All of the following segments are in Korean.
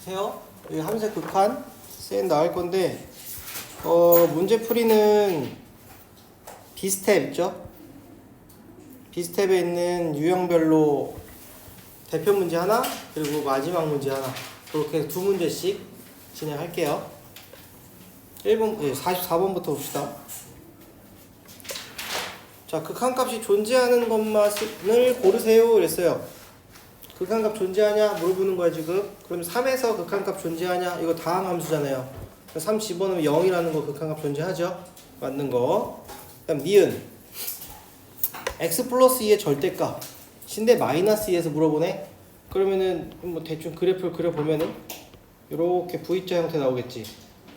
보세요. 여기 함색 극한 쌤 나올 건데 문제 풀이는 비스텝 있죠? 비스텝에 있는 유형별로 대표 문제 하나 그리고 마지막 문제 하나 그렇게 두 문제씩 진행할게요. 44번부터 봅시다. 자, 극한값이 존재하는 것만을 고르세요 그랬어요. 극한값 존재하냐 물어보는 거야 지금. 그럼 3에서 극한값 존재하냐 이거 다항 함수잖아요. 3 집어넣으면 0이라는 거 극한값 존재하죠. 맞는 거. 그다음 니은 x 플러스 2의 절대값 신데 마이너스 2에서 물어보네. 그러면은 뭐 대충 그래프를 그려보면은 이렇게 V자 형태 나오겠지.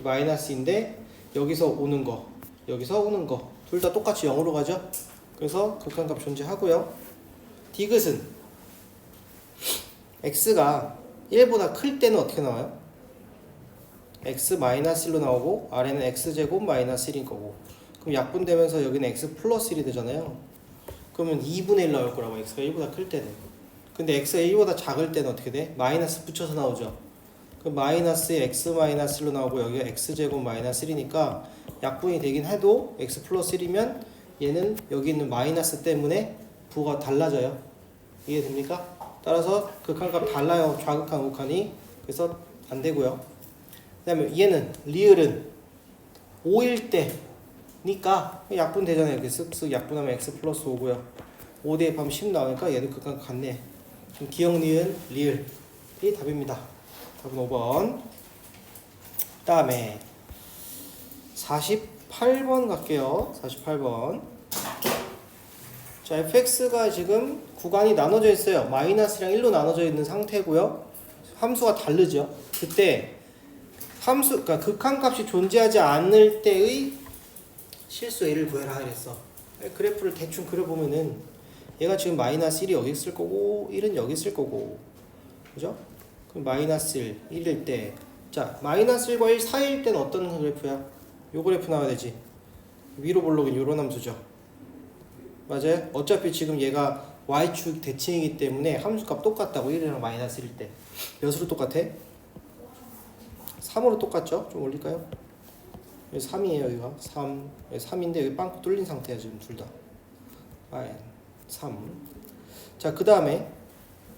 마이너스인데 여기서 오는 거 여기서 오는 거 둘 다 똑같이 0으로 가죠. 그래서 극한값 존재하고요. 디귿은 x가 1보다 클 때는 어떻게 나와요? x 마이너스 1로 나오고 아래는 x제곱 마이너스 1인 거고, 그럼 약분되면서 여기는 x 플러스 1이 되잖아요. 그러면 2분의 1 나올 거라고, x가 1보다 클 때는. 근데 x가 1보다 작을 때는 어떻게 돼? 마이너스 붙여서 나오죠. 그럼 마이너스에 x 마이너스 1로 나오고 여기가 x제곱 마이너스 1이니까 약분이 되긴 해도 x 플러스 1이면 얘는 여기 있는 마이너스 때문에 부가 달라져요. 이해됩니까? 따라서 극한값 달라요. 좌극한 우극한이. 그래서 안 되고요. 그 다음에 얘는 리을은 5일 때니까 약분 되잖아요. 이렇게 쓱쓱 약분하면 x 플러스 5고요. 5 대입하면 10 나오니까 얘도 극한값 같네. 그럼 기억 니은 리을이 답입니다. 답은 5번. 그 다음에 48번 갈게요. 48번. 자, fx가 지금 구간이 나눠져 있어요. 마이너스랑 1로 나눠져 있는 상태고요. 함수가 다르죠. 그때 그러니까 극한값이 존재하지 않을 때의 실수 A를 구해라 그랬어. 그래프를 대충 그려보면은 얘가 지금 마이너스 1이 여기 있을 거고 1은 여기 있을 거고, 그죠? 그럼 마이너스 1, 1일 때, 자 마이너스 1과 1 사이일 때는 어떤 그래프야? 요 그래프 나와야 되지. 위로 볼록은 요런 함수죠. 맞아요? 어차피 지금 얘가 y축 대칭이기 때문에 함수값 똑같다고. 1이랑 마이너스 1일 때 몇으로 똑같아? 3으로 똑같죠? 좀 올릴까요? 여기 3이에요. 여기가 3, 여기 3인데 여기 빵꾸 뚫린 상태야 지금 둘 다. 3. 자, 그 다음에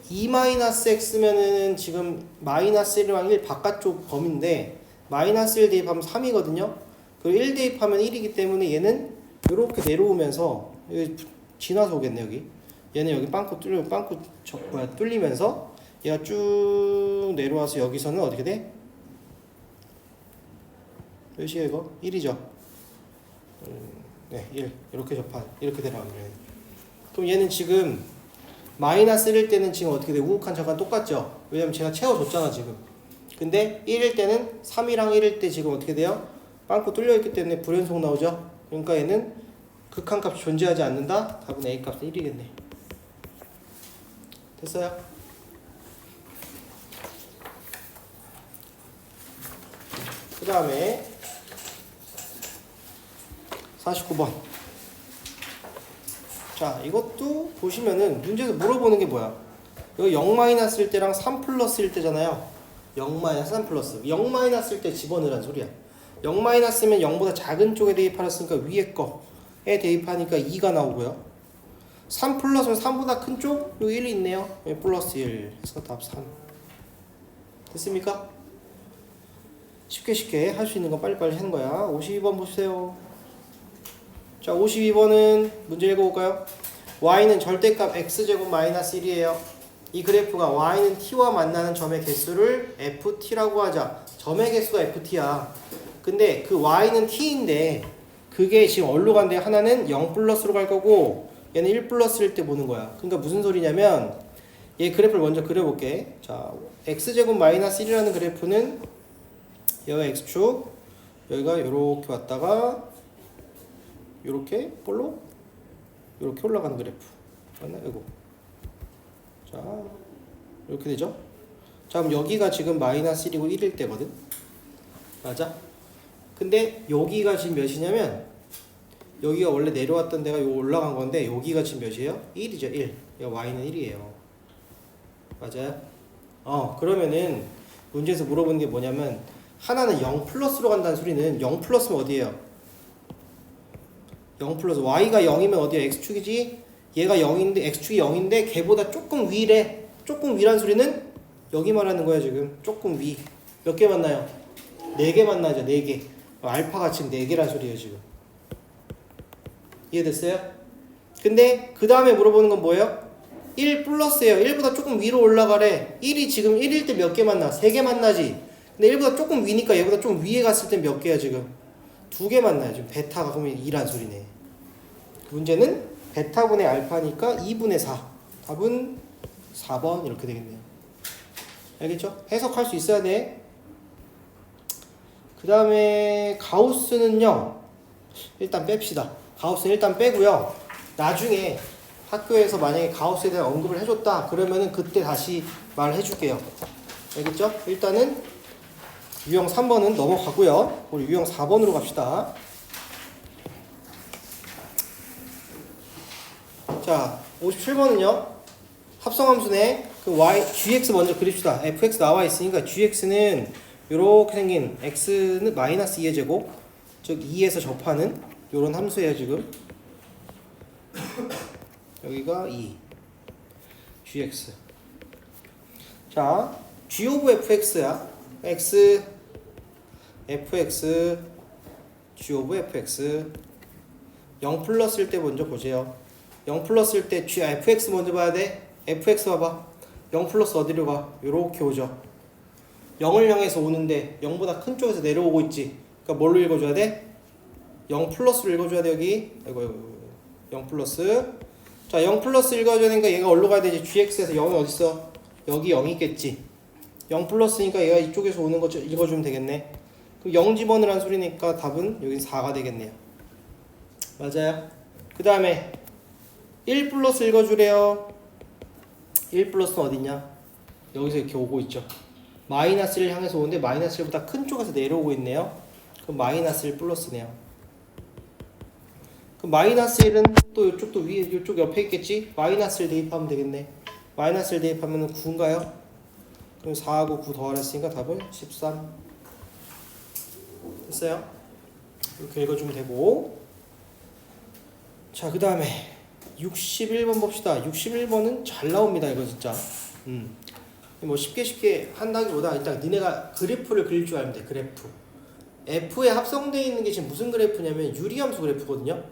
2-x면은 지금 마이너스 1이랑 1 바깥쪽 범위인데 마이너스 1 대입하면 3이거든요. 그리고 1 대입하면 1이기 때문에 얘는 이렇게 내려오면서 여기 지나서 오겠네. 여기 얘는 여기 빵꾸 뚫리면서 얘가 쭉 내려와서 여기서는 어떻게 돼? 몇이야 이거? 1이죠. 네, 1 이렇게 접한 이렇게 내려가면, 그럼 얘는 지금 마이너스 1일 때는 지금 어떻게 돼? 우극한 저간 똑같죠? 왜냐면 제가 채워줬잖아 지금. 근데 1일 때는 3이랑 1일 때 지금 어떻게 돼요? 빵꾸 뚫려있기 때문에 불연속 나오죠? 그러니까 얘는 극한값이 존재하지 않는다? 답은 A값은 1이겠네. 됐어요? 그 다음에 49번. 자, 이것도 보시면은 문제에서 물어보는 게 뭐야? 이거 0-일 때랑 3 플러스일 때잖아요. 0-3 플러스. 0-일 때 집어넣으란 소리야. 0-면 0보다 작은 쪽에 대입하였으니까 위에 거에 대입하니까 2가 나오고요. 3 플러스면 3보다 큰 쪽? 여기 1이 있네요. 여기 플러스 1. 그래서 답 3. 됐습니까? 쉽게 할 수 있는 건 빨리빨리 하는 거야. 52번 보세요. 자, 52번은 문제 읽어볼까요? y는 절대값 x제곱 마이너스 1이에요. 이 그래프가 y는 t와 만나는 점의 개수를 ft라고 하자. 점의 개수가 ft야. 근데 그 y는 t인데 그게 지금 어디로 간대? 하나는 0 플러스로 갈 거고 얘는 1 플러스일 때 보는 거야. 그러니까 무슨 소리냐면 얘 그래프를 먼저 그려볼게. 자, x제곱 마이너스 1이라는 그래프는 여기가 x축, 여기가 이렇게 왔다가 이렇게 볼록 이렇게 올라가는 그래프 맞나? 이거 자 이렇게 되죠. 자, 그럼 여기가 지금 마이너스 1이고 1일 때거든. 맞아? 근데 여기가 지금 몇이냐면 여기가 원래 내려왔던 데가 요 올라간 건데 여기가 지금 몇이에요? 1이죠. 1. y는 1이에요. 맞아요? 그러면은 문제에서 물어보는 게 뭐냐면 하나는 0 플러스로 간다는 소리는 0 플러스면 어디예요? 0 플러스 y가 0이면 어디야? x축이지? 얘가 0인데 x축이 0인데 걔보다 조금 위래. 조금 위란 소리는 여기 말하는 거야 지금. 조금 위. 몇 개 만나요? 4개 만나죠. 4개. 알파가 지금 4개란 소리예요 지금. 이해됐어요? 근데 그 다음에 물어보는 건 뭐예요? 1 플러스예요. 1보다 조금 위로 올라가래. 1이 지금 1일 때 몇 개 만나? 3개 만나지. 근데 1보다 조금 위니까 얘보다 좀 위에 갔을 때 몇 개야 지금? 2개 만나요. 지금 베타가 그러면 2란 소리네. 문제는 베타분의 알파니까 2분의 4. 답은 4번 이렇게 되겠네요. 알겠죠? 해석할 수 있어야 돼. 그 다음에 가우스는요. 일단 뺍시다. 가우스는 일단 빼고요. 나중에 학교에서 만약에 가우스에 대한 언급을 해줬다 그러면은 그때 다시 말해줄게요. 알겠죠? 일단은 유형 3번은 넘어가고요. 우리 유형 4번으로 갑시다. 자, 57번은요. 합성함수네. 그 y, gx 먼저 그립시다. fx 나와 있으니까 gx는 요렇게 생긴 x는 마이너스 2의 제곱, 즉 2에서 접하는 요런 함수예요 지금. 여기가 2 gx. 자, g 오브 fx야. x fx g 오브 fx 0 플러스일 때 먼저 보세요. 0 플러스일 때 g fx 먼저 봐야 돼. fx 봐봐. 0 플러스 어디로 가? 요렇게 오죠. 0을 향해서 오는데 0보다 큰 쪽에서 내려오고 있지. 그러니까 뭘로 읽어줘야 돼? 0 플러스로 읽어줘야 돼 여기. 아이고 0 플러스. 자, 0 플러스 읽어줘야 되니까 얘가 어디로 가야 되지? gx에서 0이 어딨어? 여기 0이 있겠지. 0 플러스니까 얘가 이쪽에서 오는 거 읽어주면 되겠네. 그럼 0 집어넣으란 소리니까 답은 여기 4가 되겠네요. 맞아요. 그 다음에 1 플러스 읽어주래요. 1 플러스는 어딨냐? 여기서 이렇게 오고 있죠. 마이너스 1을 향해서 오는데 마이너스 1보다 큰 쪽에서 내려오고 있네요. 그럼 마이너스 1 플러스네요. 그럼 마이너스 1은 또 이쪽도 위에 이쪽 옆에 있겠지? 마이너스 1 대입하면 되겠네. 마이너스 1 대입하면 9인가요? 그럼 4하고 9 더하랬으니까 답은 13. 됐어요? 이렇게 읽어주면 되고. 자, 그 다음에 61번 봅시다. 61번은 잘 나옵니다 이거 진짜. 뭐 쉽게 한다기보다 일단 니네가 그래프를 그릴 줄 알면 돼. 그래프. F에 합성되어 있는 게 지금 무슨 그래프냐면 유리함수 그래프거든요.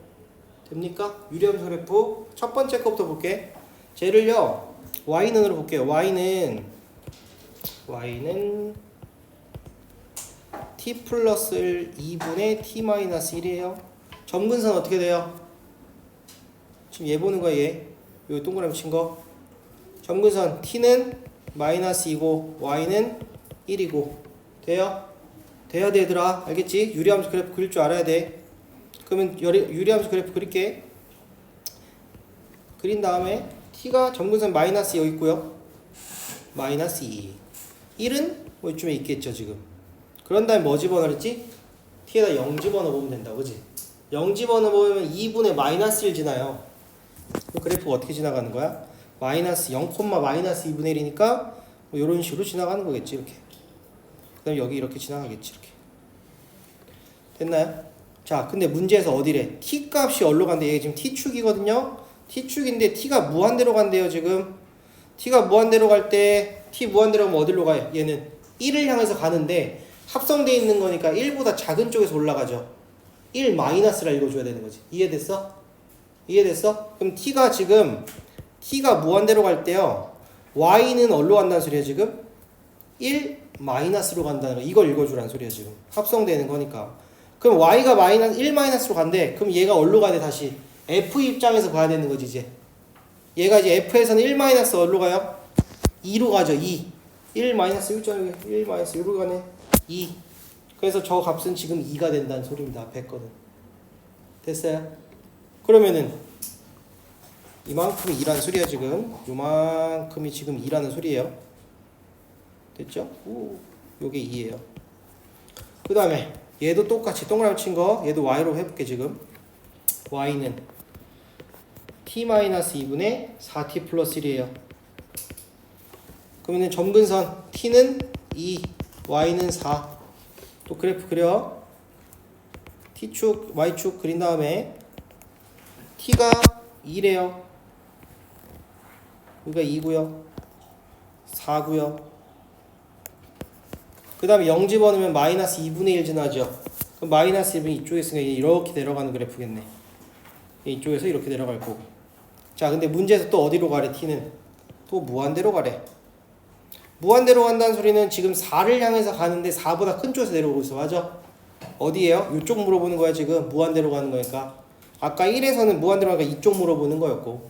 됩니까? 유리함수 그래프 첫 번째 거부터 볼게. 쟤를요 y는으로 볼게요. y는 t 플러스 1 2분의 t 마이너스 1이에요. 점근선 어떻게 돼요? 지금 얘 보는 거야 얘. 요 동그라미 친 거. 점근선 t는 마이너스 2고 y는 1이고 돼요? 돼야 되더라. 알겠지? 유리함수 그래프 그릴 줄 알아야 돼. 그러면 유리함수 그래프 그릴게. 그린 다음에 t가 점근선 마이너스 여기 있고요. 마이너스 2. 1은 뭐 이쯤에 있겠죠 지금. 그런 다음에 뭐 집어넣었지? t에다 0 집어넣으면 된다. 그지? 0 집어넣으면 2분의 마이너스 1 지나요. 그 그래프가 어떻게 지나가는 거야? 마이너스 0, 마이너스 2분의 1이니까 뭐 이런 식으로 지나가는 거겠지 이렇게. 그 다음에 여기 이렇게 지나가겠지 이렇게. 됐나요? 자, 근데 문제에서 어디래? t 값이 어디로 간대? 얘가 지금 t축이거든요. t축인데 t가 무한대로 간대요 지금. t가 무한대로 갈 때 t 무한대로 가면 어디로 가요? 얘는 1을 향해서 가는데 합성되어 있는 거니까 1보다 작은 쪽에서 올라가죠. 1 마이너스라 읽어줘야 되는 거지. 이해됐어? 이해됐어? 그럼 t가 지금 t가 무한대로 갈 때요 y는 어디로 간다는 소리야 지금? 1 마이너스로 간다는 거. 이걸 읽어주라는 소리야 지금. 합성되는 거니까. 그럼 y가 마이너스 1 마이너스로 간대. 그럼 얘가 어디로 가야 돼 다시? f 입장에서 봐야 되는 거지 이제. 얘가 이제 f에서는 1 마이너스 어디로 가요? 2로 가죠. 2. 1 마이너스 1 마이너스 1로 가네. 2. 그래서 저 값은 지금 2가 된다는 소리입니다. 앞에 거는. 됐어요? 그러면은 이만큼이 2라는 소리야 지금. 요만큼이 지금 2라는 소리예요. 됐죠? 오, 요게 2예요. 그 다음에 얘도 똑같이 동그라미 친 거 얘도 y로 해볼게 지금. y는 t-2분의 4t 플러스 1이에요. 그러면 점근선 t는 2, y는 4. 또 그래프 그려. t축, y축 그린 다음에 t가 2래요. 여기가 2고요. 4고요. 그 다음에 0 집어넣으면 마이너스 2분의 1 지나죠. 그럼 마이너스 1분이 이쪽에 있으니까 이렇게 내려가는 그래프겠네. 이쪽에서 이렇게 내려갈 거고. 자, 근데 문제에서 또 어디로 가래? t는 또 무한대로 가래. 무한대로 간다는 소리는 지금 4를 향해서 가는데 4보다 큰 쪽에서 내려오고 있어. 맞아? 어디에요? 이쪽 물어보는 거야. 지금 무한대로 가는 거니까. 아까 1에서는 무한대로 가니까 이쪽 물어보는 거였고,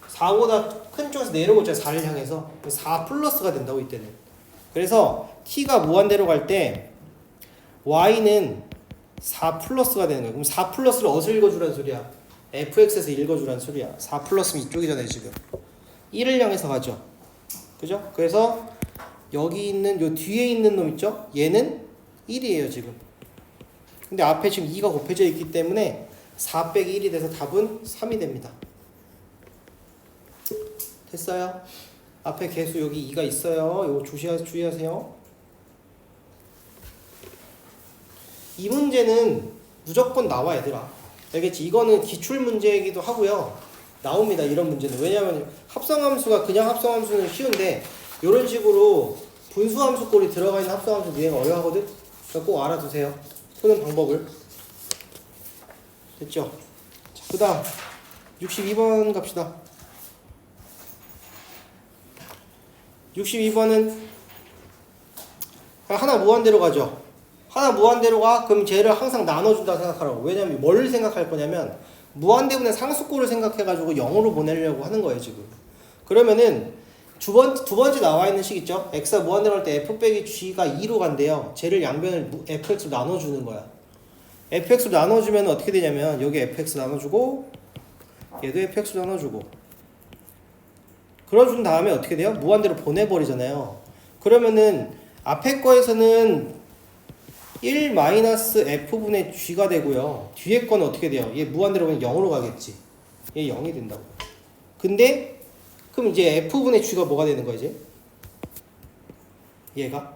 4보다 큰 쪽에서 내려오고 있잖아. 4를 향해서 4 플러스가 된다고 이때는. 그래서 t가 무한대로 갈 때 y는 4 플러스가 되는 거야. 그럼 4 플러스를 어디서 읽어주라는 소리야? fx에서 읽어주라는 소리야. 4 플러스면 이쪽이잖아요. 지금 1을 향해서 가죠. 그죠? 그래서 여기 있는 요 뒤에 있는 놈 있죠? 얘는 1이에요 지금. 근데 앞에 지금 2가 곱해져 있기 때문에 4 빼기 1이 돼서 답은 3이 됩니다. 됐어요? 앞에 개수 여기 2가 있어요. 이거 주의하세요. 이 문제는 무조건 나와 얘들아. 알겠지? 이거는 기출 문제이기도 하고요. 나옵니다. 이런 문제는. 왜냐하면 합성함수가 그냥 합성함수는 쉬운데 이런 식으로 분수함수 꼴이 들어가 있는 합성함수 유행 어려워하거든? 그러니까 꼭 알아두세요. 푸는 방법을. 됐죠? 자, 그 다음 62번 갑시다. 62번은 하나 무한대로 가죠. 하나 무한대로 가? 그럼 쟤를 항상 나눠준다고 생각하라고. 왜냐면 뭘 생각할 거냐면 무한대분의 상수꼴을 생각해가지고 0으로 보내려고 하는 거예요 지금. 그러면은 두 번째 나와 있는 식 있죠? x가 무한대로 갈 때 f 빼기 g가 2로 간대요. 쟤를 양변을 fx로 나눠주는 거야. fx로 나눠주면 어떻게 되냐면 여기 fx 나눠주고 얘도 fx로 나눠주고 그려준 다음에 어떻게 돼요? 무한대로 보내버리잖아요. 그러면은 앞에 거에서는 1-f분의 g가 되고요. 뒤에 거는 어떻게 돼요? 얘 무한대로 보면 0으로 가겠지. 얘 0이 된다고. 근데 그럼 이제 f분의 g가 뭐가 되는 거야 이제? 얘가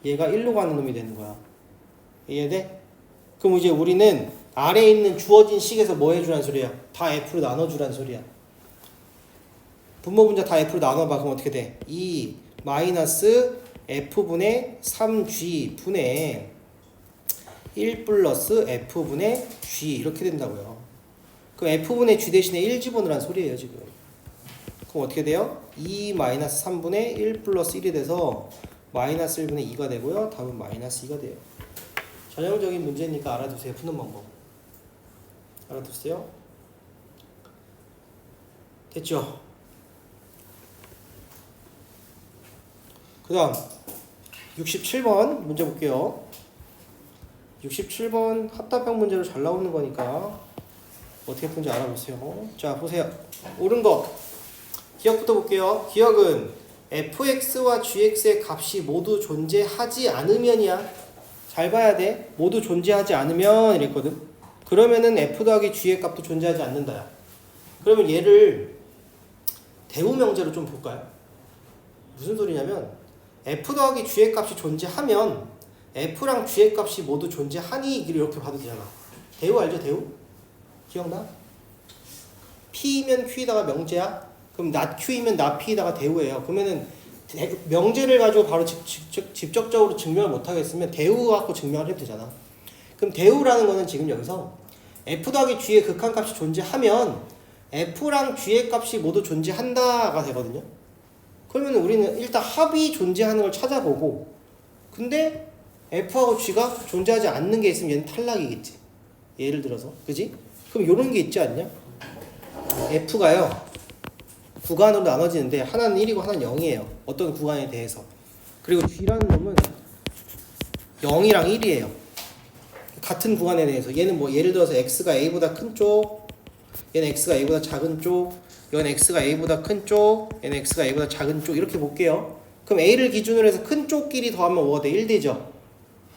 1로 가는 놈이 되는 거야. 이해돼? 그럼 이제 우리는 아래에 있는 주어진 식에서 뭐 해주라는 소리야? 다 f로 나눠주라는 소리야. 분모 분자 다 f로 나눠봐. 그럼 어떻게 돼? 2 마이너스 f분의 3g 분의 1 플러스 f분의 g 이렇게 된다고요. 그럼 f분의 g 대신에 1 집어넣으라는 소리예요 지금. 그럼 어떻게 돼요? 2 마이너스 3분의 1 플러스 1이 돼서 마이너스 1분의 2가 되고요. 답은 마이너스 2가 돼요. 전형적인 문제니까 알아두세요. 푸는 방법. 알아두세요. 됐죠? 그 다음 67번 문제 볼게요. 67번 합답형 문제로 잘 나오는 거니까 어떻게 푸는지 알아보세요. 자 보세요. 옳은 거 기억부터 볼게요. 기억은 fx와 gx의 값이 모두 존재하지 않으면이야. 잘 봐야 돼. 모두 존재하지 않으면 이랬거든. 그러면은 f 더하기 g의 값도 존재하지 않는다야. 그러면 얘를 대우 명제로 좀 볼까요? 무슨 소리냐면 f 더하기 g의 값이 존재하면 f랑 g의 값이 모두 존재하니 이렇게 봐도 되잖아. 대우 알죠? 대우? 기억나? p면 q에다가 명제야? 그럼 not q이면 not p에다가 대우예요. 그러면은 명제를 가지고 바로 직접적으로 증명을 못하겠으면 대우 갖고 증명을 해도 되잖아. 그럼 대우라는 거는 지금 여기서 f 더하기 g의 극한값이 존재하면 f랑 g의 값이 모두 존재한다가 되거든요. 그러면 우리는 일단 합이 존재하는 걸 찾아보고, 근데 f하고 g가 존재하지 않는 게 있으면 얘는 탈락이겠지. 예를 들어서 그지? 그럼 요런 게 있지 않냐? f가요 구간으로 나눠지는데 하나는 1이고 하나는 0이에요. 어떤 구간에 대해서. 그리고 g라는 놈은 0이랑 1이에요. 같은 구간에 대해서. 얘는 뭐 예를 들어서 x가 a보다 큰 쪽, 얘는 x가 a보다 작은 쪽, 얘는 x가 a보다 큰 쪽, 얘는 x가 a보다 작은 쪽 이렇게 볼게요. 그럼 a를 기준으로 해서 큰 쪽끼리 더하면 뭐가 돼? 1 되죠.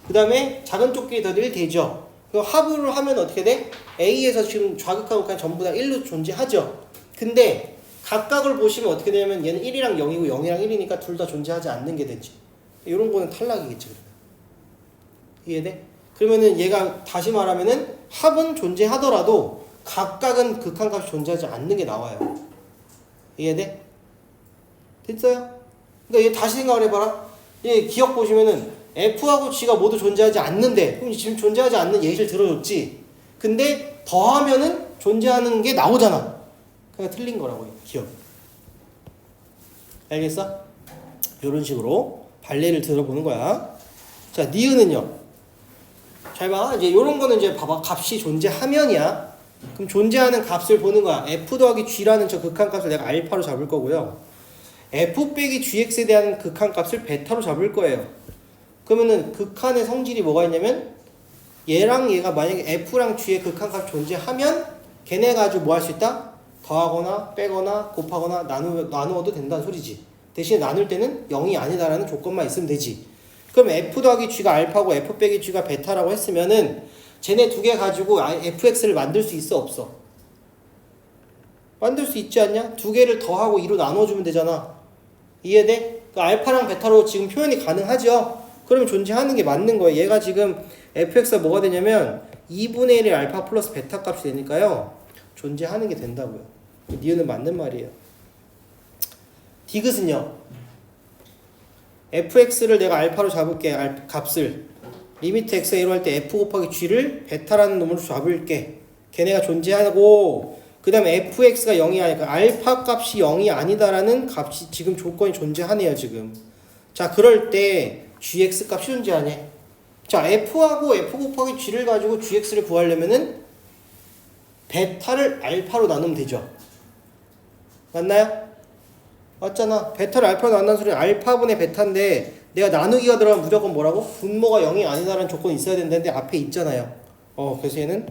그 다음에 작은 쪽끼리 더하면 1 되죠. 그럼 합을 하면 어떻게 돼? a에서 지금 좌극하고 극한 전부 다 1로 존재하죠. 근데 각각을 보시면 어떻게 되냐면 얘는 1이랑 0이고 0이랑 1이니까 둘 다 존재하지 않는 게 되지. 이런 거는 탈락이겠지. 이해돼? 그러면은 얘가 다시 말하면은 합은 존재하더라도 각각은 극한값이 존재하지 않는 게 나와요. 이해돼? 됐어요? 그러니까 얘 다시 생각을 해봐라. 얘 기억 보시면은 F하고 G가 모두 존재하지 않는데, 그럼 지금 존재하지 않는 예시를 들어줬지. 근데 더하면은 존재하는 게 나오잖아. 그러니까 틀린 거라고, 기억. 알겠어? 이런 식으로 발레를 들어보는 거야. 자, 니은은요. 잘 봐. 이제 이런 거는 이제 봐봐. 값이 존재하면이야. 그럼 존재하는 값을 보는 거야. F 더하기 G라는 저 극한값을 내가 알파로 잡을 거고요. F 빼기 GX에 대한 극한값을 베타로 잡을 거예요. 그러면은 극한의 성질이 뭐가 있냐면 얘랑 얘가 만약에 F랑 G의 극한값이 존재하면 걔네가 아주 뭐 할 수 있다? 더하거나 빼거나 곱하거나 나누어도 된다는 소리지. 대신에 나눌 때는 0이 아니다라는 조건만 있으면 되지. 그럼 F 더하기 G가 알파고 F 빼기 G가 베타라고 했으면은 쟤네 두 개 가지고 fx를 만들 수 있어 없어? 만들 수 있지 않냐? 두 개를 더하고 2로 나눠주면 되잖아. 이해돼? 그 알파랑 베타로 지금 표현이 가능하죠? 그러면 존재하는 게 맞는 거예요. 얘가 지금 fx가 뭐가 되냐면 2분의 1의 알파 플러스 베타 값이 되니까요. 존재하는 게 된다고요. 니은은 맞는 말이에요. 디귿은요. fx를 내가 알파로 잡을게. 값을. 리미트 x가 1로 할 때 f 곱하기 g를 베타라는 놈으로 잡을게. 걔네가 존재하고 그 다음에 fx가 0이 아니까 알파 값이 0이 아니다라는 값이 지금 조건이 존재하네요. 지금. 자, 그럴 때 gx 값이 존재하네. 자, f하고 f 곱하기 g를 가지고 gx를 구하려면은 베타를 알파로 나누면 되죠. 맞나요? 맞잖아. 베타를 알파로 나눈다는 소리는 알파분의 베타인데 내가 나누기가 들어가면 무조건 뭐라고? 분모가 0이 아니다라는 조건이 있어야 된다는데 앞에 있잖아요. 그래서 얘는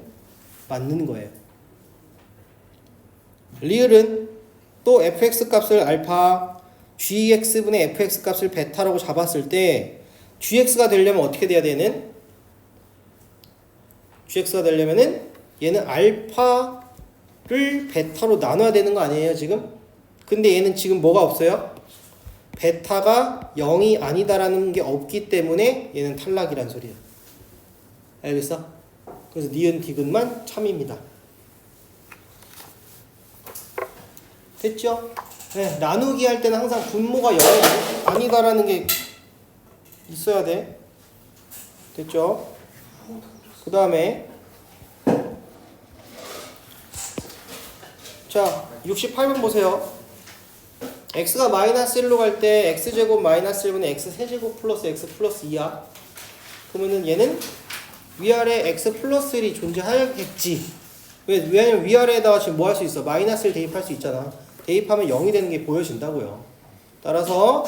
맞는 거예요. 리을은 또 fx 값을 알파, gx분의 fx 값을 베타라고 잡았을 때 gx가 되려면 어떻게 돼야 되는? gx가 되려면은 얘는 알파를 베타로 나눠야 되는 거 아니에요, 지금? 근데 얘는 지금 뭐가 없어요? 베타가 0이 아니다라는 게 없기 때문에 얘는 탈락이란 소리야. 알겠어? 그래서 니은 디귿만 참입니다. 됐죠? 네, 나누기 할 때는 항상 분모가 0이 아니다라는 게 있어야 돼. 됐죠? 그 다음에 자, 68번 보세요. x가 마이너스 1로 갈 때 x제곱 마이너스 1분의 x세제곱 플러스 x 플러스 2야. 그러면은 얘는 위아래 x 플러스 1이 존재하겠지. 왜냐면 위아래에다가 지금 뭐 할 수 있어? 마이너스를 대입할 수 있잖아. 대입하면 0이 되는 게 보여진다고요. 따라서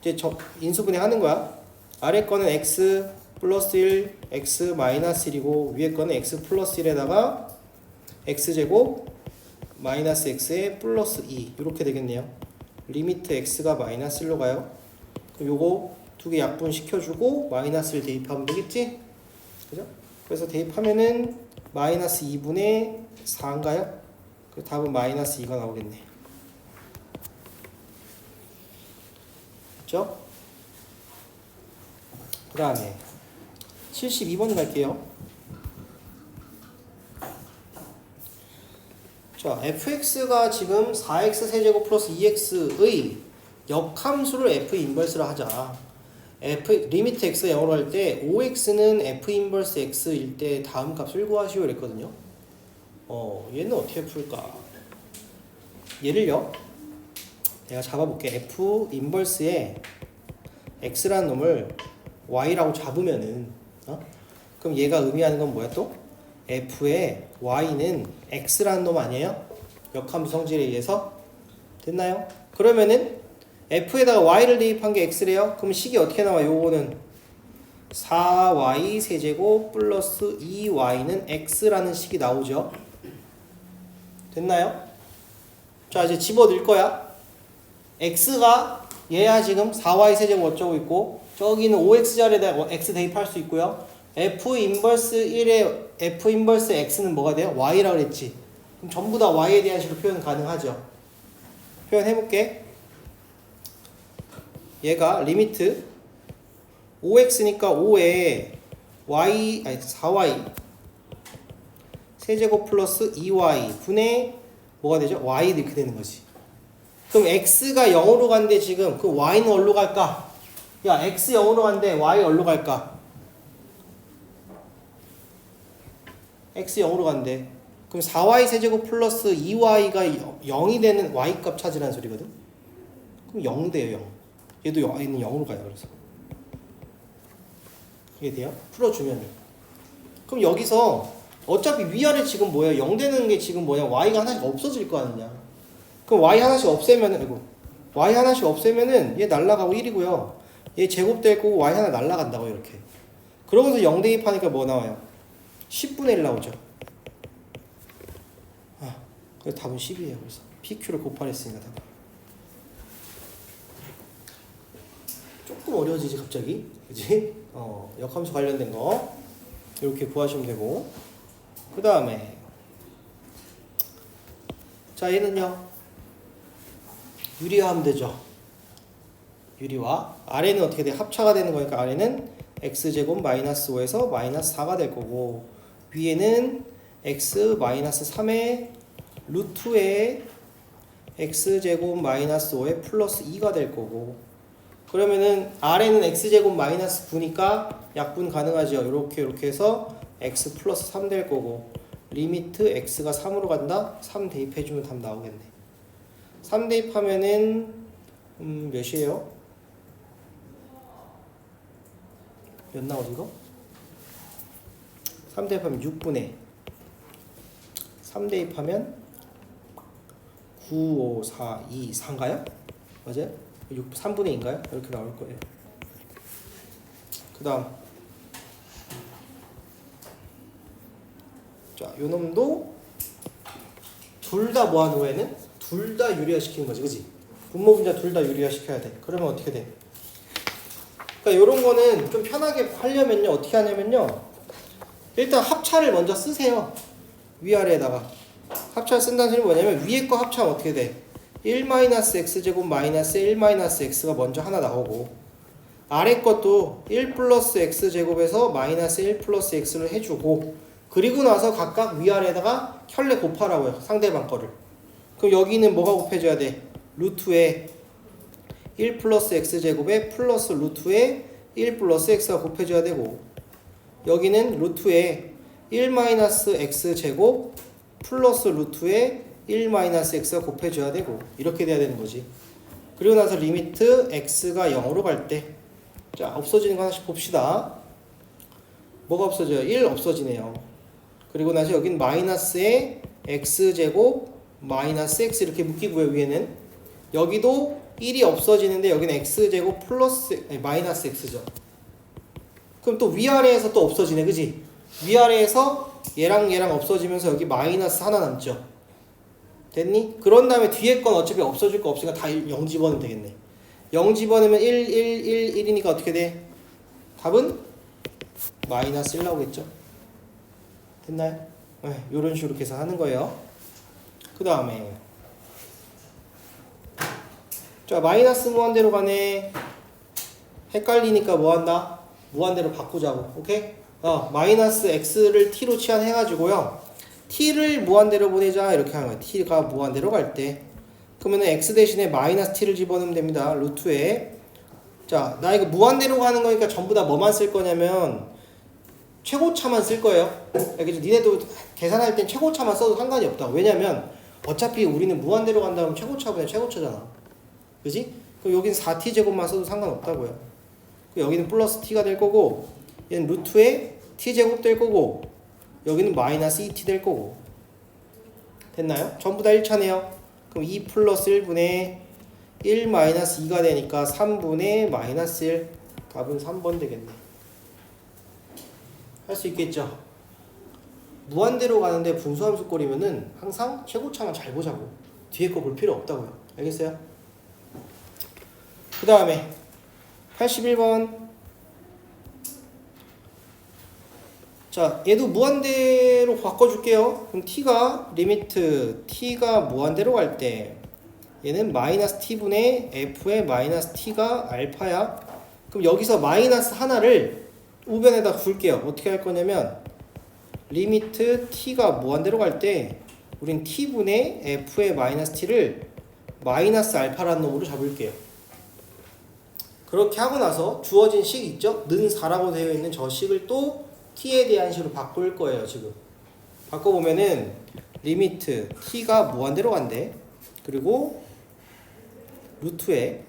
이제 인수분해 하는 거야. 아래 거는 x 플러스 1, x 마이너스 1이고 위에 거는 x 플러스 1에다가 x제곱 마이너스 x에 플러스 2 이렇게 되겠네요. 리미트 x가 마이너스 1로 가요. 그럼 요거 두 개 약분 시켜주고 마이너스를 대입하면 되겠지? 그죠? 그래서 대입하면은 마이너스 2분의 4인가요? 그 답은 마이너스 2가 나오겠네. 그죠? 그 다음에 72번 갈게요. 자, fx가 지금 4x 세제곱 플러스 2x의 역함수를 f 인버스로 하자. 리미트 x가 0으로 할 때 5x는 f 인버스 x일 때 다음 값을 구하시오 그랬거든요. 얘는 어떻게 풀까? 얘를요. 내가 잡아볼게. f 인버스에 x라는 놈을 y라고 잡으면은 그럼 얘가 의미하는 건 뭐야 또? f의 y는 x라는 놈 아니에요? 역함수 성질에 의해서 됐나요? 그러면은 f에다가 y를 대입한 게 x래요? 그럼 식이 어떻게 나와? 요거는 4y 세제곱 플러스 2y는 x라는 식이 나오죠. 됐나요? 자, 이제 집어넣을 거야. x가 얘야 지금 4y 세제곱 어쩌고 있고 저기는 5x 자리에다가 x 대입할 수 있고요. f 인버스 1의 f 인버스 x는 뭐가 돼요? y라고 그랬지. 그럼 전부 다 y에 대한 식으로 표현 가능하죠. 표현해볼게. 얘가 리미트 5x니까 5에 y 아니 4y 세제곱 플러스 2y 분의 뭐가 되죠? y 이렇게 되는 거지. 그럼 x가 0으로 간대 지금. 그 y는 어디로 갈까? 야 x 0으로 간대. y 어디로 갈까? x 0으로 간대. 그럼 4y 세제곱 플러스 2y가 0이 되는 y값 찾으라는 소리거든. 그럼 0 돼요. 0. 얘도 y는 0으로 가요. 그래서 이게 돼요? 풀어주면. 그럼 여기서 어차피 위아래 지금 뭐야? 0 되는 게 지금 뭐야? y가 하나씩 없어질 거 아니냐? 그럼 y 하나씩 없애면은 이거 y 하나씩 없애면은 얘 날라가고 1이고요. 얘 제곱될 거고 y 하나 날라간다고 이렇게. 그러면서 0 대입하니까 뭐 나와요? 10분의 1 나오죠. 그래서 답은 10이에요. 그래서 PQ를 곱하랬으니까 답은. 조금 어려워지지 갑자기, 그지? 역함수 관련된 거 이렇게 구하시면 되고, 그 다음에 자 얘는요 유리화하면 되죠. 유리화. 아래는 어떻게 돼? 합차가 되는 거니까 아래는 x제곱 마이너스 5에서 마이너스 4가 될 거고, 위에는 x 마이너스 3의 루트에 x제곱 마이너스 5에 플러스 2가 될 거고, 그러면은 아래는 x제곱 마이너스 9니까 약분 가능하죠. 이렇게 해서 x 플러스 3 될 거고, 리미트 x가 3으로 간다? 3 대입해주면 답 나오겠네. 3 대입하면은 몇이에요? 몇 나오지 이거? 3 대입하면 6분의 3 대입하면 9, 5, 4, 2, 4인가요? 맞아요? 3분의 2인가요? 이렇게 나올 거예요. 그 다음 자, 요 놈도 둘 다 뭐 하는 후에는 둘 다 유리화 시키는 거지, 그지? 분모 분자 둘 다 유리화 시켜야 돼. 그러면 어떻게 돼? 그러니까 요런 거는 좀 편하게 하려면요 어떻게 하냐면요, 일단 합차를 먼저 쓰세요. 위아래에다가 합차를 쓴다는 소리는 뭐냐면, 위에 거 합차하면 어떻게 돼? 1-x제곱 마이너스 1-x가 먼저 하나 나오고, 아래 것도 1 플러스 x제곱에서 마이너스 1 플러스 x를 해주고, 그리고 나서 각각 위아래에다가 켤레 곱하라고요. 상대방 거를. 그럼 여기는 뭐가 곱해줘야 돼? 루트에 1 플러스 x제곱에 플러스 루트에 1 플러스 x가 곱해줘야 되고, 여기는 루트에 1 마이너스 x제곱 플러스 루트에 1 마이너스 x가 곱해줘야 되고, 이렇게 돼야 되는 거지. 그리고 나서 리미트 x가 0으로 갈 때, 자 없어지는 거 하나씩 봅시다. 뭐가 없어져요? 1 없어지네요. 그리고 나서 여긴 마이너스에 x제곱 마이너스 x 이렇게 묶이고요. 위에는 여기도 1이 없어지는데 여기는 x제곱 플러스 마이너스 x죠. 그럼 또 위아래에서 또 없어지네, 그지? 위아래에서 얘랑 없어지면서 여기 마이너스 하나 남죠. 됐니? 그런 다음에 뒤에 건 어차피 없어질 거 없으니까 다 0 집어넣으면 되겠네. 0 집어넣으면 1이니까 어떻게 돼? 답은 마이너스 1 나오겠죠. 됐나요? 네, 이런 식으로 계산하는 거예요. 그 다음에 자 마이너스 무한대로 가네. 헷갈리니까 뭐한다? 무한대로 바꾸자고. 오케이? 마이너스 x를 t로 치환해가지고요, t를 무한대로 보내자 이렇게 하는 거야. t가 무한대로 갈 때 그러면은 x 대신에 마이너스 t를 집어넣으면 됩니다. 루트에. 자, 나 이거 무한대로 가는 거니까 전부 다 뭐만 쓸 거냐면 최고차만 쓸 거예요. 알겠죠? 니네도 계산할 땐 최고차만 써도 상관이 없다. 왜냐면 어차피 우리는 무한대로 간다면 최고차분의 최고차잖아. 그지? 그럼 여긴 4t 제곱만 써도 상관없다고요. 여기는 플러스 t가 될 거고, 얘는 루트에 t 제곱 될 거고, 여기는 마이너스 2t 될 거고. 됐나요? 전부 다 1차네요. 그럼 2 플러스 1분의 1 마이너스 2가 되니까 3분의 마이너스 1. 답은 3번 되겠네. 할 수 있겠죠? 무한대로 가는데 분수함수 꼴이면은 항상 최고차만 잘 보자고. 뒤에 거 볼 필요 없다고요. 알겠어요? 그 다음에 81번. 자, 얘도 무한대로 바꿔줄게요. 그럼 t가 리미트 t가 무한대로 갈 때 얘는 마이너스 t분의 f의 마이너스 t가 알파야. 그럼 여기서 마이너스 하나를 우변에다 둘게요. 어떻게 할 거냐면 리미트 t가 무한대로 갈 때 우린 t분의 f의 마이너스 t를 마이너스 알파라는 놈으로 잡을게요. 그렇게 하고 나서 주어진 식 있죠? 는 4라고 되어 있는 저 식을 또 t에 대한 식으로 바꿀 거예요. 지금 바꿔보면은 리미트 t가 무한대로 간대. 그리고 루트에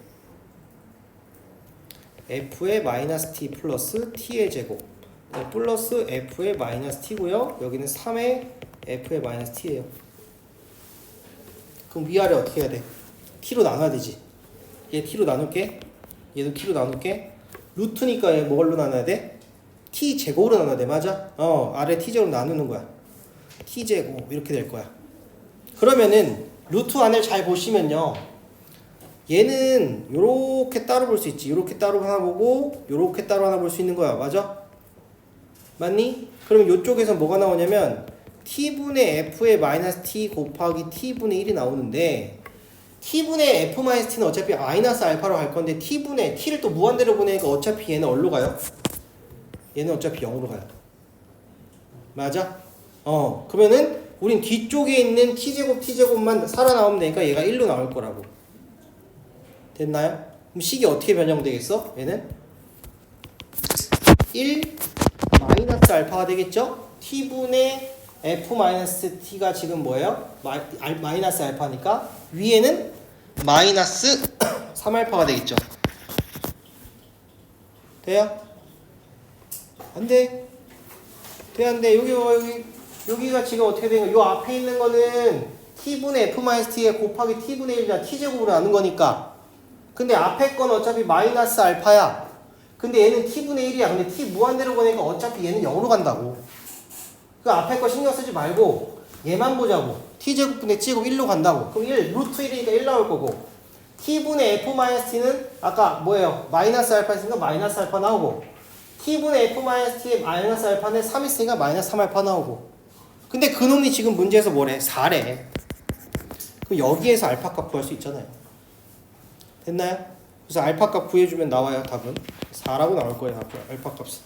f의 마이너스 t 플러스 t의 제곱 플러스 f의 마이너스 t고요. 여기는 3의 f의 마이너스 t예요. 그럼 위아래 어떻게 해야 돼? t로 나눠야 되지. 얘 t로 나눌게. 얘도 t로 나눌게. 루트니까 얘 뭘로 나눠야 돼? t 제곱으로 나눠야 돼. 맞아? 아래 t 제곱 나누는 거야. t 제곱 이렇게 될 거야. 그러면은 루트 안을 잘 보시면요. 얘는 요렇게 따로 볼 수 있지. 요렇게 따로 하나 보고 요렇게 따로 하나 볼 수 있는 거야. 맞아? 맞니? 그러면 요쪽에서 뭐가 나오냐면 t분의 f의 마이너스 t 곱하기 t분의 1이 나오는데 t분의 f 마이너스 t는 어차피 마이너스 알파로 갈 건데 t분의 t를 또 무한대로 보내니까 어차피 얘는 어디로 가요? 얘는 어차피 0으로 가요. 맞아? 그러면은 우린 뒤쪽에 있는 t제곱 t제곱만 살아나오면 되니까 얘가 1로 나올 거라고. 됐나요? 그럼 식이 어떻게 변형되겠어? 얘는 1 마이너스 알파가 되겠죠? t분의 f 마이너스 t가 지금 뭐예요? 마이너스 알파니까 위에는 마이너스 3알파가 되겠죠? 돼요? 안 돼? 돼, 안 돼? 여기가 지금 어떻게 된 거야? 요 앞에 있는 거는 t분의 f 마이너스 t에 곱하기 t분의 1이나 t제곱으로 나눈 거니까. 근데 앞에 건 어차피 마이너스 알파야. 근데 얘는 t분의 1이야. 근데 t 무한대로 보내니까 어차피 얘는 0으로 간다고. 그 앞에 거 신경 쓰지 말고 얘만 보자고. t제곱분의 t제곱 1로 간다고. 그럼 1 루트 1이니까 1 나올 거고 t분의 f 마이너스 t는 아까 뭐예요? 마이너스 알파 있으니까 마이너스 알파 나오고 t분의 f 마이너스 t의 마이너스 알파는 3 있으니까 마이너스 3알파 나오고. 근데 그 놈이 지금 문제에서 뭐래? 4래. 그럼 여기에서 알파 값 구할 수 있잖아요. 됐나요? 그래서 알파 값 구해주면 나와요. 답은 4라고 나올 거예요. 알파 값은.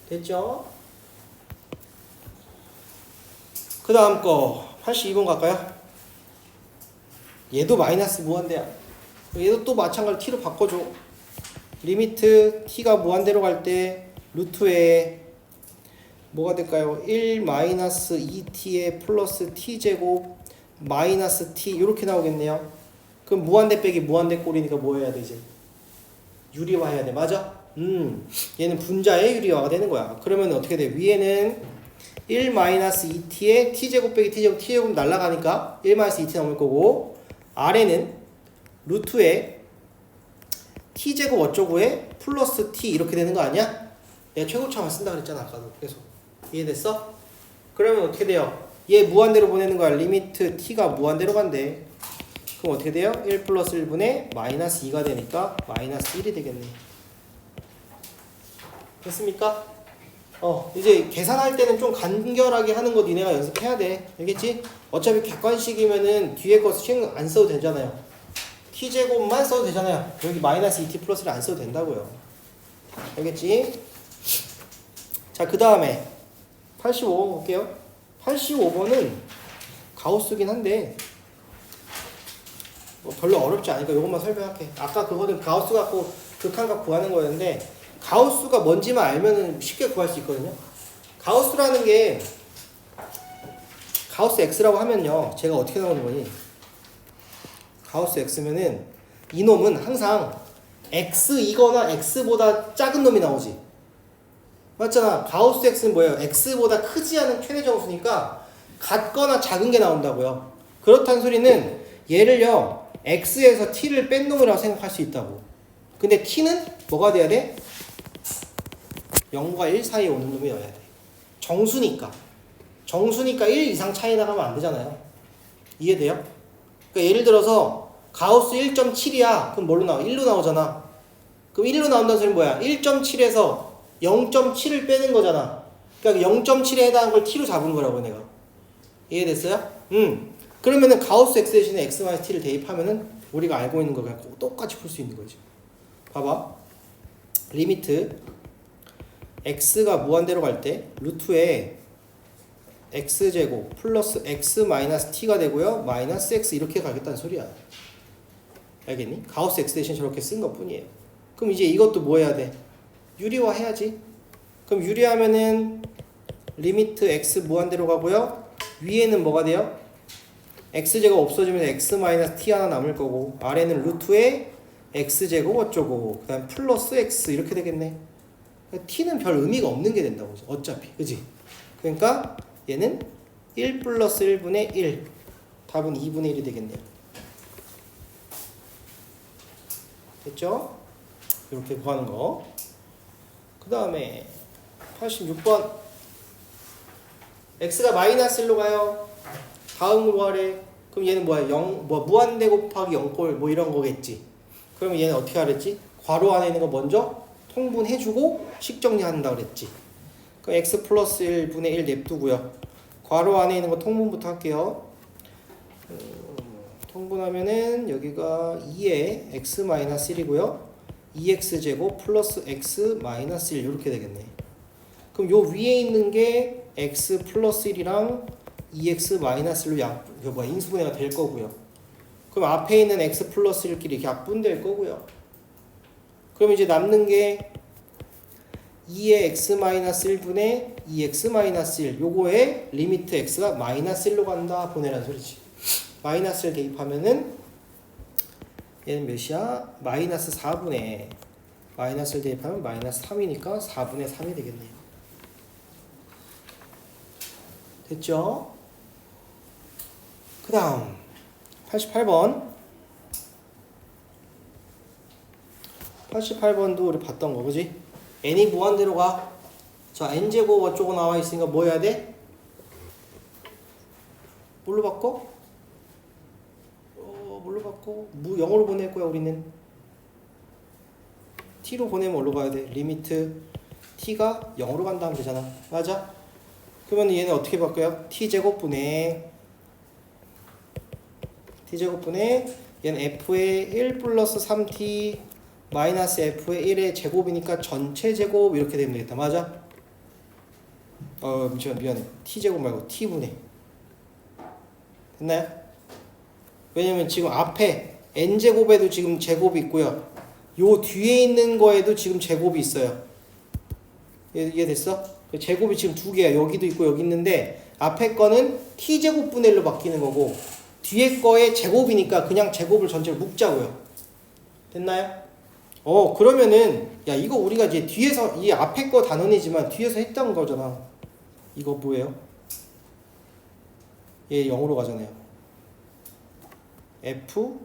됐죠? 그 다음 거 82번 갈까요? 얘도 마이너스 무한대야. 얘도 또 마찬가지로 t로 바꿔줘. 리미트 t가 무한대로 갈 때 루트에 뭐가 될까요? 1 마이너스 2t의 플러스 t제곱 마이너스 t 이렇게 나오겠네요. 그럼 무한대 빼기 무한대 꼴이니까 뭐 해야 돼 이제? 유리화 해야 돼. 맞아? 얘는 분자의 유리화가 되는 거야. 그러면 어떻게 돼? 위에는 1 마이너스 2t의 t제곱 빼기 t제곱 날라가니까 1 마이너스 2t 나올 거고 아래는 루트에 t제곱 어쩌고에 플러스 t 이렇게 되는 거 아니야? 내가 최고차만 쓴다 그랬잖아 아까도. 계속 이해됐어? 그러면 어떻게 돼요? 얘 무한대로 보내는 거야. 리미트 t가 무한대로 간대. 그럼 어떻게 돼요? 1 플러스 1분의 마이너스 2가 되니까 마이너스 1이 되겠네. 됐습니까? 이제 계산할 때는 좀 간결하게 하는 거 니네가 연습해야 돼. 알겠지? 어차피 객관식이면은 뒤에 거 신경 안 써도 되잖아요. t제곱만 써도 되잖아요. 여기 마이너스 2t 플러스를 안 써도 된다고요. 알겠지? 자, 그 다음에 85번 볼게요. 85번은 가우스긴 한데 뭐 별로 어렵지 않으니까 이것만 설명할게. 아까 그거는 가우스 갖고 극한값 구하는 거였는데 가우스가 뭔지만 알면은 쉽게 구할 수 있거든요. 가우스라는 게 가우스 x라고 하면요. 제가 어떻게 나오는 거니? 가우스 x면은 이놈은 항상 x이거나 x보다 작은 놈이 나오지. 맞잖아. 가우스 x는 뭐예요? x보다 크지 않은 최대 정수니까 같거나 작은 게 나온다고요. 그렇다는 소리는 얘를요. x에서 t를 뺀 놈이라고 생각할 수 있다고. 근데 t는 뭐가 돼야 돼? 0과 1 사이에 오는 놈이어야 돼. 정수니까 1 이상 차이 나가면 안 되잖아요. 이해돼요? 그러니까 예를 들어서 가우스 1.7이야. 그럼 뭘로 나와? 1로 나오잖아. 그럼 1로 나온다는 소리는 뭐야? 1.7에서 0.7을 빼는 거잖아. 그러니까 0.7에 해당하는 걸 t로 잡은 거라고 내가. 이해됐어요? 그러면은 가우스 x 대신에 x-t를 대입하면은 우리가 알고 있는 거 그냥 똑같이 풀 수 있는 거지. 봐봐. 리미트 x가 무한대로 갈 때 루트에 x제곱 플러스 x 마이너스 t가 되고요. 마이너스 x 이렇게 가겠다는 소리야. 알겠니? 가우스 x 대신 저렇게 쓴 것 뿐이에요. 그럼 이제 이것도 뭐 해야 돼? 유리화 해야지. 그럼 유리하면은 리미트 x 무한대로 가고요. 위에는 뭐가 돼요? x제곱 없어지면 x 마이너스 t 하나 남을 거고 아래는 루트에 x제곱 어쩌고 그 다음 플러스 x 이렇게 되겠네. t는 별 의미가 없는 게 된다고 어차피. 그지? 그러니까 얘는 1 플러스 1분의 1 답은 2분의 1이 되겠네요. 됐죠? 이렇게 구하는 거. 그 다음에 86번 x가 마이너스 1로 가요. 다음으로 구하래. 그럼 얘는 뭐야? 무한대 곱하기 0꼴 뭐 이런 거겠지. 그러면 얘는 어떻게 하랬지? 괄호 안에 있는 거 먼저 통분해주고 식 정리한다 그랬지. 그럼 x 플러스 1분의 1 냅두고요. 괄호 안에 있는 거 통분부터 할게요. 통분하면은 여기가 2에 x 마이너스 1이고요. 2x제곱 플러스 x 마이너스 1 이렇게 되겠네. 그럼 요 위에 있는 게 x 플러스 1이랑 2x 마이너스 1로 인수분해가 될 거고요. 그럼 앞에 있는 x 플러스 1끼리 이렇게 약분될 거고요. 그럼 이제 남는 게 2의 x 마이너스 1분의 2x 마이너스 1 요거에 리미트 x가 마이너스 1로 간다 보내라는 소리지. 마이너스를 대입하면은 얘는 몇이야? 마이너스 4분의 마이너스를 대입하면 마이너스 3이니까 4분의 3이 되겠네요. 됐죠? 그 다음 88번도 우리 봤던 거 그지? n이 무한대로 가. 자 n제곱 어쩌고 나와 있으니까 뭐 해야 돼? 뭘로 바꿔? 뭘로 바꿔? 0으로 보낼 거야 우리는. t로 보내면 뭘로 가야 돼? 리미트 t가 0으로 간다면 되잖아. 맞아? 그러면 얘는 어떻게 바꿔요? t제곱분의 얘는 f의 1 플러스 3t 마이너스 f의 1의 제곱이니까 전체 제곱 이렇게 되면 되겠다. 맞아? 미안해. t제곱 말고 t분의 됐나요? 왜냐면 지금 앞에 n제곱에도 지금 제곱이 있고요. 요 뒤에 있는 거에도 지금 제곱이 있어요. 이해됐어? 제곱이 지금 두 개야. 여기도 있고 여기 있는데 앞에 거는 t제곱분의 1로 바뀌는 거고 뒤에 거에 제곱이니까 그냥 제곱을 전체로 묶자고요. 됐나요? 그러면은 야 이거 우리가 이제 뒤에서 이 앞에 거 단원이지만 뒤에서 했던 거잖아. 이거 뭐예요? 얘 0으로 가잖아요. f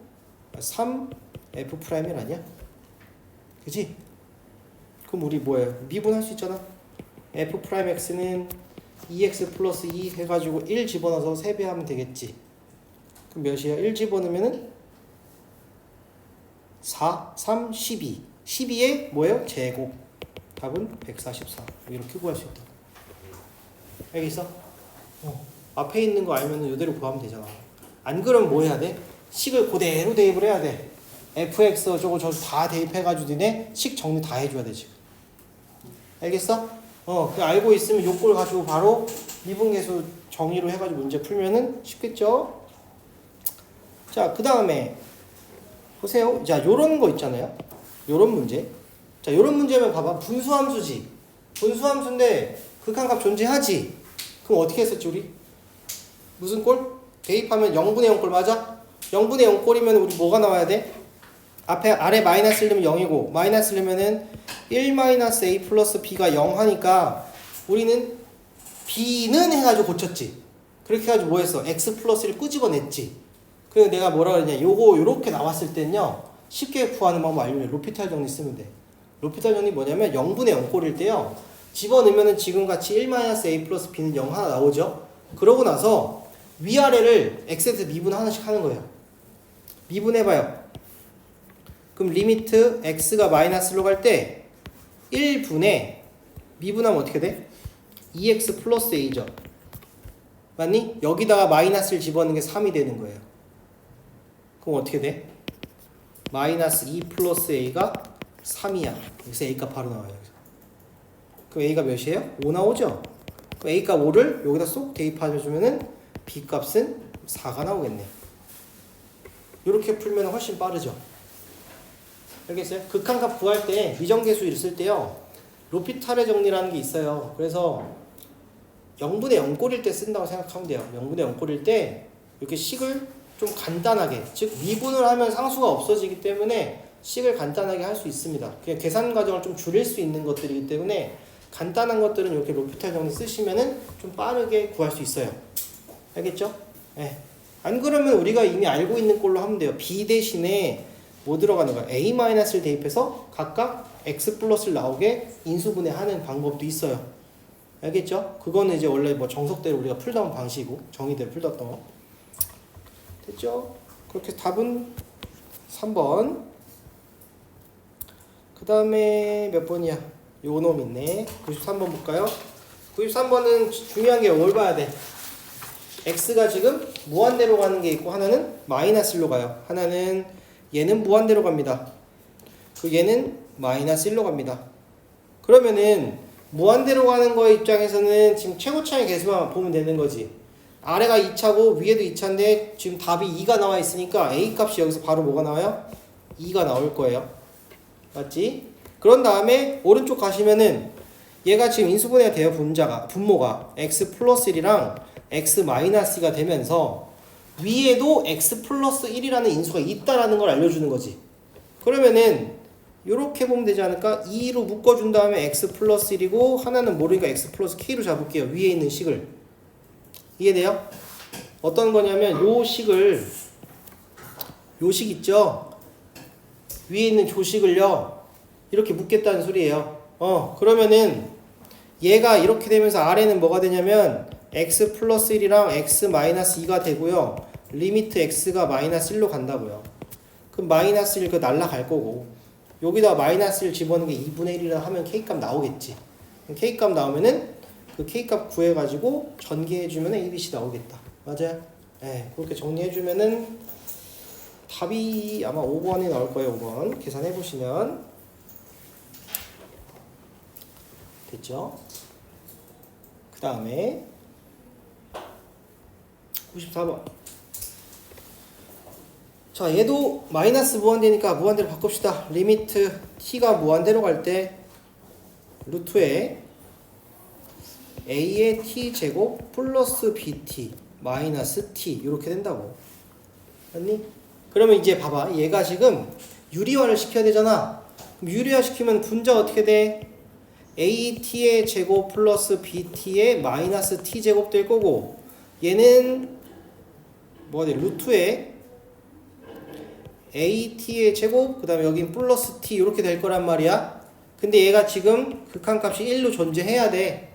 3 f 프라임 1 아니야? 그지? 그럼 우리 뭐예요? 미분할 수 있잖아. f 프라임 x는 2x 플러스 2 해가지고 1 집어넣어서 3배 하면 되겠지. 그럼 몇이야? 1 집어넣으면은 4, 3, 12. 12의 뭐예요? 제곱. 답은 144. 이렇게 구할 수 있다. 알겠어? 앞에 있는 거 알면은 이대로 구하면 되잖아. 안 그러면 뭐 해야 돼? 식을 그대로 대입을 해야 돼. fx 어쩌고 저쩌고 다 대입해가지고 니네 식 정리 다 해줘야 돼 지금. 알겠어? 알고 있으면 요걸 가지고 바로 미분계수 정의로 해가지고 문제 풀면은 쉽겠죠? 자, 그 다음에 보세요. 자, 요런 거 있잖아요. 요런 문제. 자, 요런 문제면 봐봐. 분수함수지. 분수함수인데 극한값 존재하지. 그럼 어떻게 했었지 우리? 무슨 꼴? 대입하면 0분의 0꼴 맞아? 0분의 0꼴이면 우리 뭐가 나와야 돼? 아래 마이너스 넣으면 0이고 마이너스 넣으면은 1 마이너스 a 플러스 b가 0 하니까 우리는 b는 해가지고 고쳤지. 그렇게 해가지고 뭐 했어? x 플러스 1 끄집어냈지. 그래서 내가 뭐라 그랬냐? 요렇게 나왔을 때는요 쉽게 구하는 방법 알려줘. 로피탈 정리 쓰면 돼. 로피탈 정리 뭐냐면 0분의 0꼴일 때요 집어넣으면은 지금같이 1 마이너스 a 플러스 b는 0 하나 나오죠. 그러고 나서 위아래를 x에서 미분 하나씩 하는 거예요. 미분해봐요. 그럼 리미트 x가 마이너스로 갈 때 1분의 미분하면 어떻게 돼? 2x 플러스 a죠. 맞니? 여기다가 마이너스를 집어넣는 게 3이 되는 거예요. 그럼 어떻게 돼? 마이너스 2 플러스 a가 3이야. 여기서 a 값 바로 나와요. 그럼 a가 몇이에요? 5 나오죠? 그럼 a 값 5를 여기다 쏙 대입해주면은 b 값은 4가 나오겠네. 이렇게 풀면 훨씬 빠르죠? 알겠어요? 극한값 구할 때 미정계수 있을 때요, 로피탈의 정리라는 게 있어요. 그래서 0분의 0꼴일 때 쓴다고 생각하면 돼요. 0분의 0꼴일 때 이렇게 식을 좀 간단하게, 즉 미분을 하면 상수가 없어지기 때문에 식을 간단하게 할 수 있습니다. 그냥 계산 과정을 좀 줄일 수 있는 것들이기 때문에 간단한 것들은 이렇게 로피탈 정리 쓰시면은 좀 빠르게 구할 수 있어요. 알겠죠? 네. 안 그러면 우리가 이미 알고 있는 꼴로 하면 돼요. b 대신에 뭐 들어가는 거야? a-를 대입해서 각각 x 플러스를 나오게 인수분해하는 방법도 있어요. 알겠죠? 그거는 이제 원래 뭐 정석대로 우리가 풀던 방식이고, 정의대로 풀던 거. 됐죠? 그렇게 답은 3번. 그 다음에 몇 번이야? 요 놈 있네. 93번 볼까요? 93번은 중요한 게 뭘 봐야 돼? x가 지금 무한대로 가는 게 있고, 하나는 마이너스 1로 가요. 하나는 얘는 무한대로 갑니다. 그 얘는 마이너스 1로 갑니다. 그러면은 무한대로 가는 거 입장에서는 지금 최고차의 개수만 보면 되는 거지. 아래가 2차고 위에도 2차인데 지금 답이 2가 나와 있으니까 a 값이 여기서 바로 뭐가 나와요? 2가 나올 거예요. 맞지? 그런 다음에 오른쪽 가시면은 얘가 지금 인수분해가 돼요. 분모가 x 플러스 1이랑 x 마이너스 2가 되면서 위에도 x 플러스 1이라는 인수가 있다라는 걸 알려주는 거지. 그러면은 요렇게 보면 되지 않을까? 2로 묶어준 다음에 x 플러스 1이고 하나는 모르니까 x 플러스 k로 잡을게요. 위에 있는 식을. 이해돼요? 어떤 거냐면 요 식을, 요 식 있죠? 위에 있는 조식을요 이렇게 묶겠다는 소리예요. 그러면은 얘가 이렇게 되면서 아래는 뭐가 되냐면 x 플러스 1이랑 x 마이너스 2가 되고요, 리미트 x가 마이너스 1로 간다고요. 그럼 마이너스 1 그 날라갈 거고, 여기다 마이너스 1 집어넣는 게 2분의 1이라 하면 k값 나오겠지. k값 나오면은 그 k값 구해가지고 전개해주면 abc 나오겠다. 맞아요? 네, 그렇게 정리해주면은 답이 아마 5번이 나올 거예요. 5번 계산해보시면 됐죠? 그 다음에 94번. 자, 얘도 마이너스 무한대니까 무한대로 바꿉시다. 리미트 t가 무한대로 갈 때 루트에 a의 t제곱 플러스 bt 마이너스 t 이렇게 된다고. 맞니? 그러면 이제 봐봐. 얘가 지금 유리화를 시켜야 되잖아. 그럼 유리화 시키면 분자 어떻게 돼? at의 제곱 플러스 bt의 마이너스 t제곱 될 거고, 얘는 뭐가 돼? 루트에 at의 제곱 그 다음에 여긴 플러스 t 이렇게 될 거란 말이야. 근데 얘가 지금 극한값이 1로 존재해야 돼.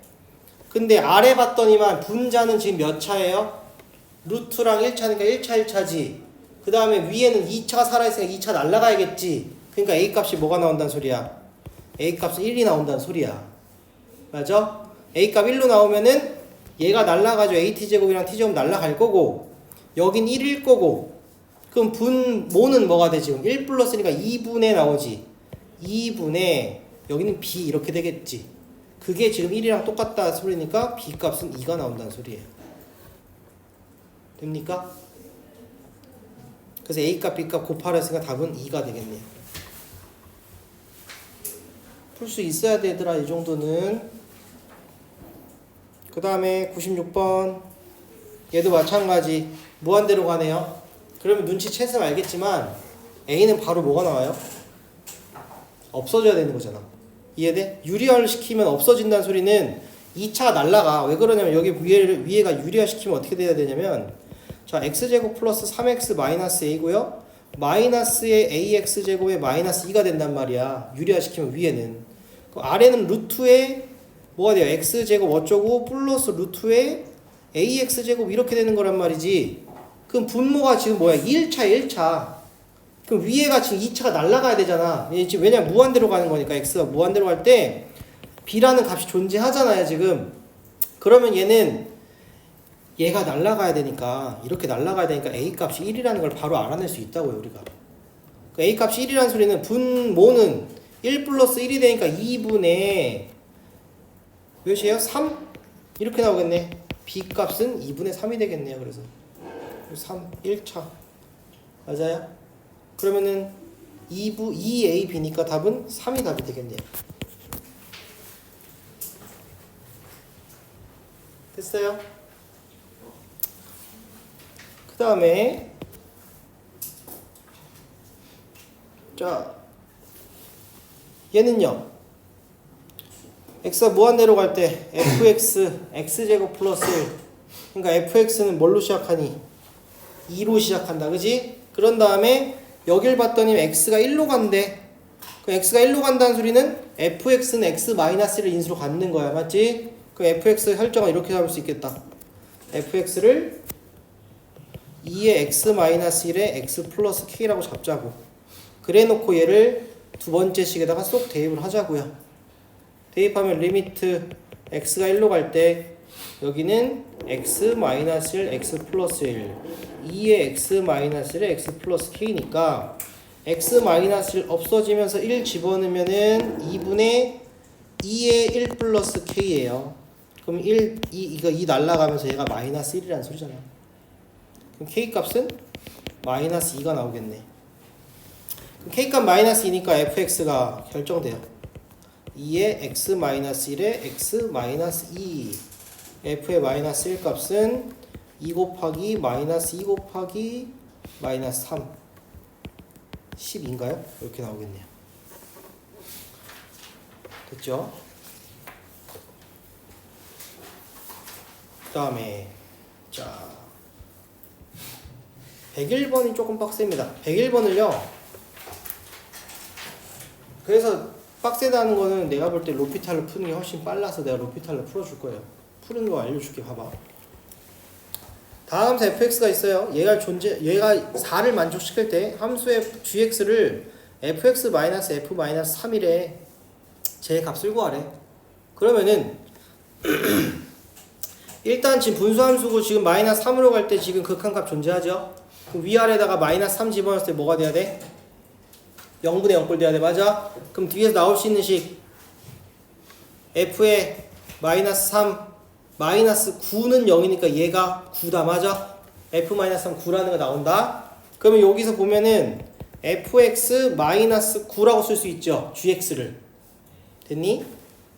근데 아래 봤더니만 분자는 지금 몇 차예요? 루트랑 1차니까 1차 1차지. 그 다음에 위에는 2차가 살아있으니까 2차 날라가야겠지. 그러니까 a 값이 뭐가 나온다는 소리야? a 값이 1이 나온다는 소리야. 맞아? a 값 1로 나오면은 얘가 날라가죠. at제곱이랑 t제곱 날라갈 거고, 여긴 1일 거고, 그럼 분모는 뭐가 돼? 지금 1 플러스니까 2분의 나오지. 2분의 여기는 b 이렇게 되겠지. 그게 지금 1이랑 똑같다 소리니까 b 값은 2가 나온다는 소리예요. 됩니까? 그래서 a 값, b 값 곱하라 했으니까 답은 2가 되겠네요. 풀 수 있어야 되더라 이 정도는. 그 다음에 96번. 얘도 마찬가지. 무한대로 가네요. 그러면 눈치챘으면 알겠지만 a는 바로 뭐가 나와요? 없어져야 되는 거잖아. 이해돼? 유리화를 시키면 없어진다는 소리는 2차가 날라가. 왜 그러냐면 여기 위에가 유리화 시키면 어떻게 돼야 되냐면, 자, x제곱 플러스 3x 마이너스 a고요, 마이너스의 ax제곱에 마이너스 2가 된단 말이야. 유리화 시키면 위에는. 그 아래는 루트에 뭐가 돼요? x제곱 어쩌고 플러스 루트에 ax제곱 이렇게 되는 거란 말이지. 그럼 분모가 지금 뭐야? 1차. 그럼 위에가 지금 2차가 날라가야 되잖아. 왜냐면 무한대로 가는 거니까. x가 무한대로 갈 때 b라는 값이 존재하잖아요 지금. 그러면 얘가 날라가야 되니까, 이렇게 날라가야 되니까 a 값이 1이라는 걸 바로 알아낼 수 있다고요 우리가. 그 A 값이 1이라는 소리는 분모는 1 플러스 1이 되니까 2분의 몇이에요? 3? 이렇게 나오겠네. B 값은 2분의 3이 되겠네요. 그래서 3, 1차 맞아요? 그러면은 2AB니까 답은 3이 답이 되겠네요. 됐어요? 그 다음에 자 얘는요 x가 무한대로 갈 때 fx x제곱 플러스 1 그러니까 fx는 뭘로 시작하니? 2로 시작한다 그지? 그런 다음에 여길 봤더니 x가 1로 간대. 그 x가 1로 간다는 소리는 fx는 x-1을 인수로 갖는 거야 맞지? 그럼 fx 설정을 이렇게 잡을 수 있겠다. fx를 2의 x-1에 x 플러스 k라고 잡자고. 그래 놓고 얘를 두 번째 식에다가 쏙 대입을 하자고요. 대입하면 리미트 x가 1로 갈 때 여기는 x-1 x 플러스 1 2의 x-1에 x 플러스 k니까 x-1 없어지면서 1 집어넣으면은 2분의 2의 1 플러스 k예요. 그럼 2 날라가면서 얘가 마이너스 1이라는 소리잖아. 그럼 k 값은 마이너스 2가 나오겠네. 그럼 k 값 마이너스 2니까 fx가 결정돼요. 2의 x-1에 x-2 f의 마이너스 1 값은 2 곱하기 마이너스 2 곱하기 마이너스 3 10인가요? 이렇게 나오겠네요. 됐죠? 그 다음에 자 101번이 조금 빡셉니다. 101번을요 그래서 빡세다는 거는 내가 볼 때 로피탈로 푸는 게 훨씬 빨라서 내가 로피탈로 풀어줄 거예요. 푸는 거 알려줄게. 봐봐. 다함수 fx가 있어요. 얘가 4를 만족시킬 때 함수의 gx를 fx-f-3이래. 제 값을 구하래. 그러면은 일단 지금 분수함수고 지금 마이너스 3으로 갈 때 지금 극한값 존재하죠. 그럼 위아래다가 마이너스 3 집어넣을 때 뭐가 돼야 돼? 0분의 0꼴 돼야 돼. 맞아? 그럼 뒤에서 나올 수 있는 식 f의 마이너스 3 마이너스 9는 0이니까 얘가 9다. 맞아? f-3 9라는 거 나온다. 그러면 여기서 보면은 fx 마이너스 9라고 쓸 수 있죠. gx를. 됐니?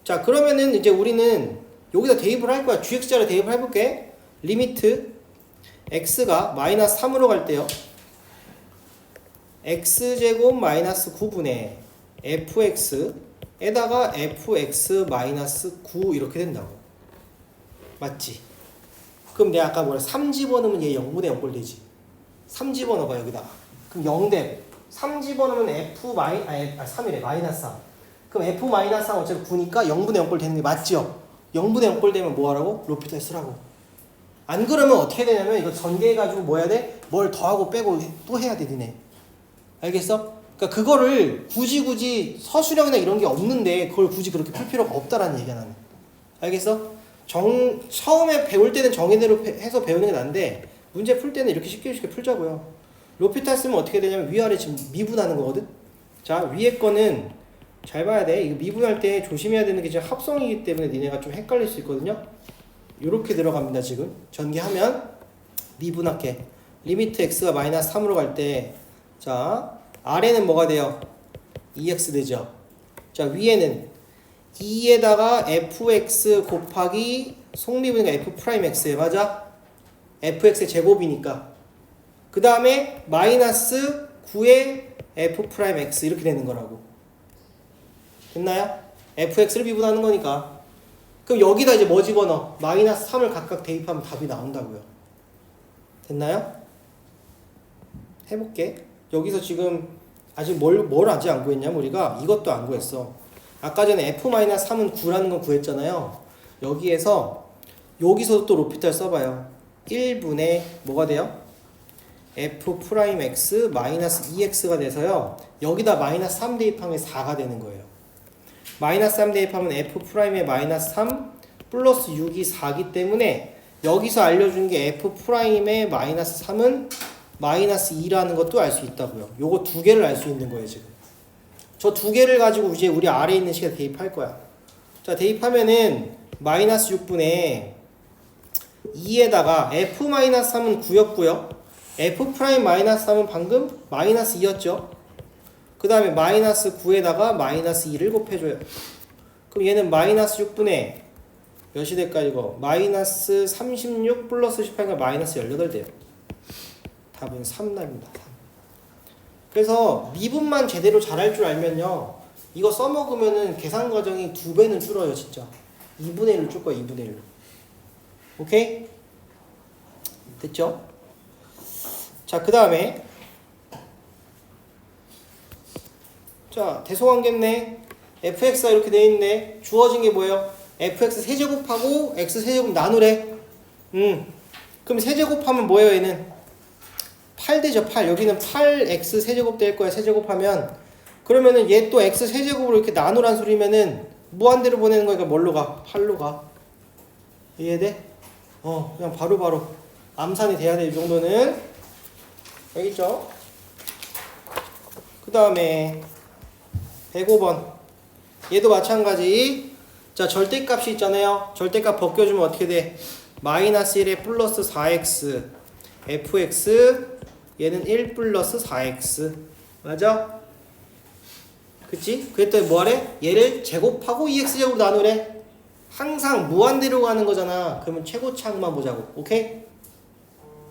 자 그러면은 이제 우리는 여기다 대입을 할 거야. gx자를 대입을 해볼게. 리미트 x가 마이너스 3으로 갈 때요. x제곱 마이너스 9분의 fx에다가 fx 마이너스 9 이렇게 된다고. 맞지? 그럼 내가 아까 뭐라 3 집어넣으면 얘 0분의 0꼴 되지. 3 집어넣어봐 여기다가. 그럼 0대 3 집어넣으면 f-3이래. 마이너스 3. 그럼 f-3 어차피 9니까 0분의 0꼴 되는 게 맞죠? 0분의 0꼴 되면 뭐 하라고? 로피탈 쓰라고. 안 그러면 어떻게 되냐면 이거 전개해가지고 뭐 해야 돼? 뭘 더하고 빼고 또 해야 돼 니네. 알겠어? 그러니까 그거를 굳이 서술형이나 이런 게 없는데 그걸 굳이 그렇게 풀 필요가 없다라는 얘기야 나는. 알겠어? 처음에 배울 때는 정의대로 해서 배우는 게 난데 문제 풀 때는 이렇게 쉽게 풀자고요. 로피탈 쓰면 어떻게 되냐면 위아래 지금 미분하는 거거든. 자 위에 거는 잘 봐야 돼. 이거 미분할 때 조심해야 되는 게 지금 합성이기 때문에 니네가 좀 헷갈릴 수 있거든요. 요렇게 들어갑니다. 지금 전개하면 미분할게. 리미트 x가 마이너스 3으로 갈 때 자 아래는 뭐가 돼요? 2x 되죠. 자 위에는 2에다가 fx 곱하기 속미분이니까 f'x에 맞아? fx의 제곱이니까 그 다음에 마이너스 9의 f'x 이렇게 되는 거라고. 됐나요? fx를 미분하는 거니까. 그럼 여기다 이제 뭐 집어넣어? 마이너스 3을 각각 대입하면 답이 나온다고요. 됐나요? 해볼게. 여기서 지금 아직 뭘 아직 안 구했냐면 우리가 이것도 안 구했어. 아까 전에 f-3은 9라는 건 구했잖아요. 여기서 또 로피탈 써봐요. 1분의 뭐가 돼요? f'x 마이너스 2x가 돼서요. 여기다 마이너스 3 대입하면 4가 되는 거예요. 마이너스 3 대입하면 f'의 마이너스 3 플러스 6이 4기 때문에 여기서 알려준 게 f'의 마이너스 3은 마이너스 2라는 것도 알 수 있다고요. 요거 두 개를 알 수 있는 거예요, 지금. 저 두 개를 가지고 이제 우리 아래에 있는 식에 대입할 거야. 자, 대입하면은 마이너스 6분의 2에다가 f-3은 9였고요. f'-3은 방금 마이너스 2였죠. 그 다음에 마이너스 9에다가 마이너스 2를 곱해줘요. 그럼 얘는 마이너스 6분의 몇이 될까 이거? 마이너스 36 플러스 18가 마이너스 18 돼요. 답은 3납니다. 3. 그래서 미분만 제대로 잘할 줄 알면요, 이거 써먹으면은 계산 과정이 2배는 줄어요. 진짜 2분의 1로 줄 거야. 2분의 1로. 오케이? 됐죠? 자, 그 다음에 자, 대소관계네. fx가 이렇게 돼 있네. 주어진 게 뭐예요? fx 세제곱하고 x 세제곱 나누래. 그럼 세제곱하면 뭐예요? 얘는 8 되죠. 8. 여기는 8x 세제곱 될 거야. 세제곱하면. 그러면은 얘 또 x 세제곱으로 이렇게 나누란 소리면은 무한대로 보내는 거니까 뭘로 가? 8로 가. 이해돼? 그냥 바로바로 암산이 돼야 돼. 이 정도는. 알겠죠? 그 다음에 105번. 얘도 마찬가지. 자, 절대값이 있잖아요. 절대값 벗겨주면 어떻게 돼? 마이너스 1에 플러스 4x fx 얘는 1 플러스 4x 맞아? 그치? 그랬더니 뭐하래? 얘를 제곱하고 2x제곱으로 나누래. 항상 무한대로 가는 거잖아. 그러면 최고차항만 보자고. 오케이?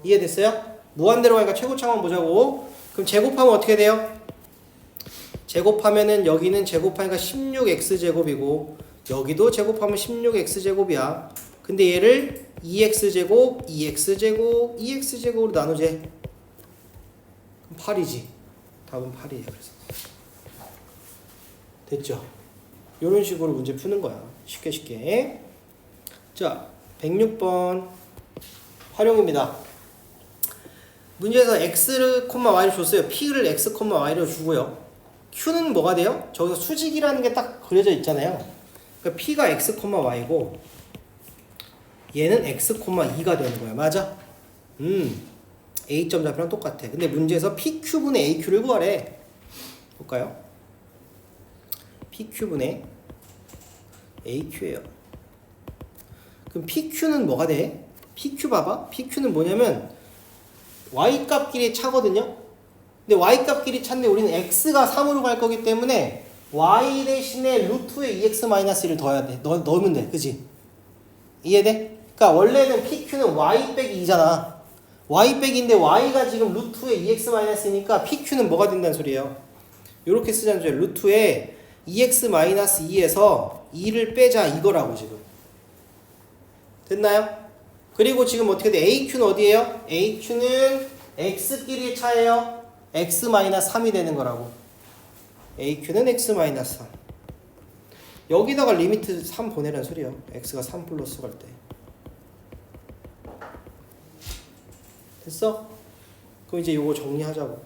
이해됐어요? 무한대로 가니까 최고차항만 보자고. 그럼 제곱하면 어떻게 돼요? 제곱하면은 여기는 제곱하니까 16x제곱이고 여기도 제곱하면 16x제곱이야. 근데 얘를 2x제곱, 2x제곱, 2x제곱으로 나누재. 그럼 8이지. 답은 8이에요. 그래서 됐죠? 이런 식으로 문제 푸는 거야. 쉽게 쉽게. 자, 106번 활용입니다. 문제에서 x, y를 줬어요. p를 x, y로 주고요. q는 뭐가 돼요? 저기서 수직이라는 게 딱 그려져 있잖아요. 그러니까 p가 x, y고 얘는 x, 2가 되는 거야. 맞아? a점 좌표랑 똑같아. 근데 문제에서 pq분의 aq를 구하래. 볼까요? pq분의 aq예요. 그럼 pq는 뭐가 돼? pq 봐봐. pq는 뭐냐면 y값끼리 차거든요. 근데 y값끼리 차인데 우리는 x가 3으로 갈 거기 때문에 y 대신에 루트에 2x-1을 더해야 돼. 넣으면 돼. 그치? 이해돼? 그러니까 원래는 pq는 y 빼기 2잖아. y 빼기인데 y가 지금 루트에 2x-2니까 pq는 뭐가 된다는 소리예요. 이렇게 쓰자는 소리예요. 루트에 2x-2에서 2를 빼자 이거라고 지금. 됐나요? 그리고 지금 어떻게 돼? AQ는 어디예요? AQ는 X끼리 차예요. X-3이 되는 거라고. AQ는 X-3. 여기다가 리미트 3 보내라는 소리예요. X가 3 플러스 갈 때. 됐어? 그럼 이제 요거 정리하자고.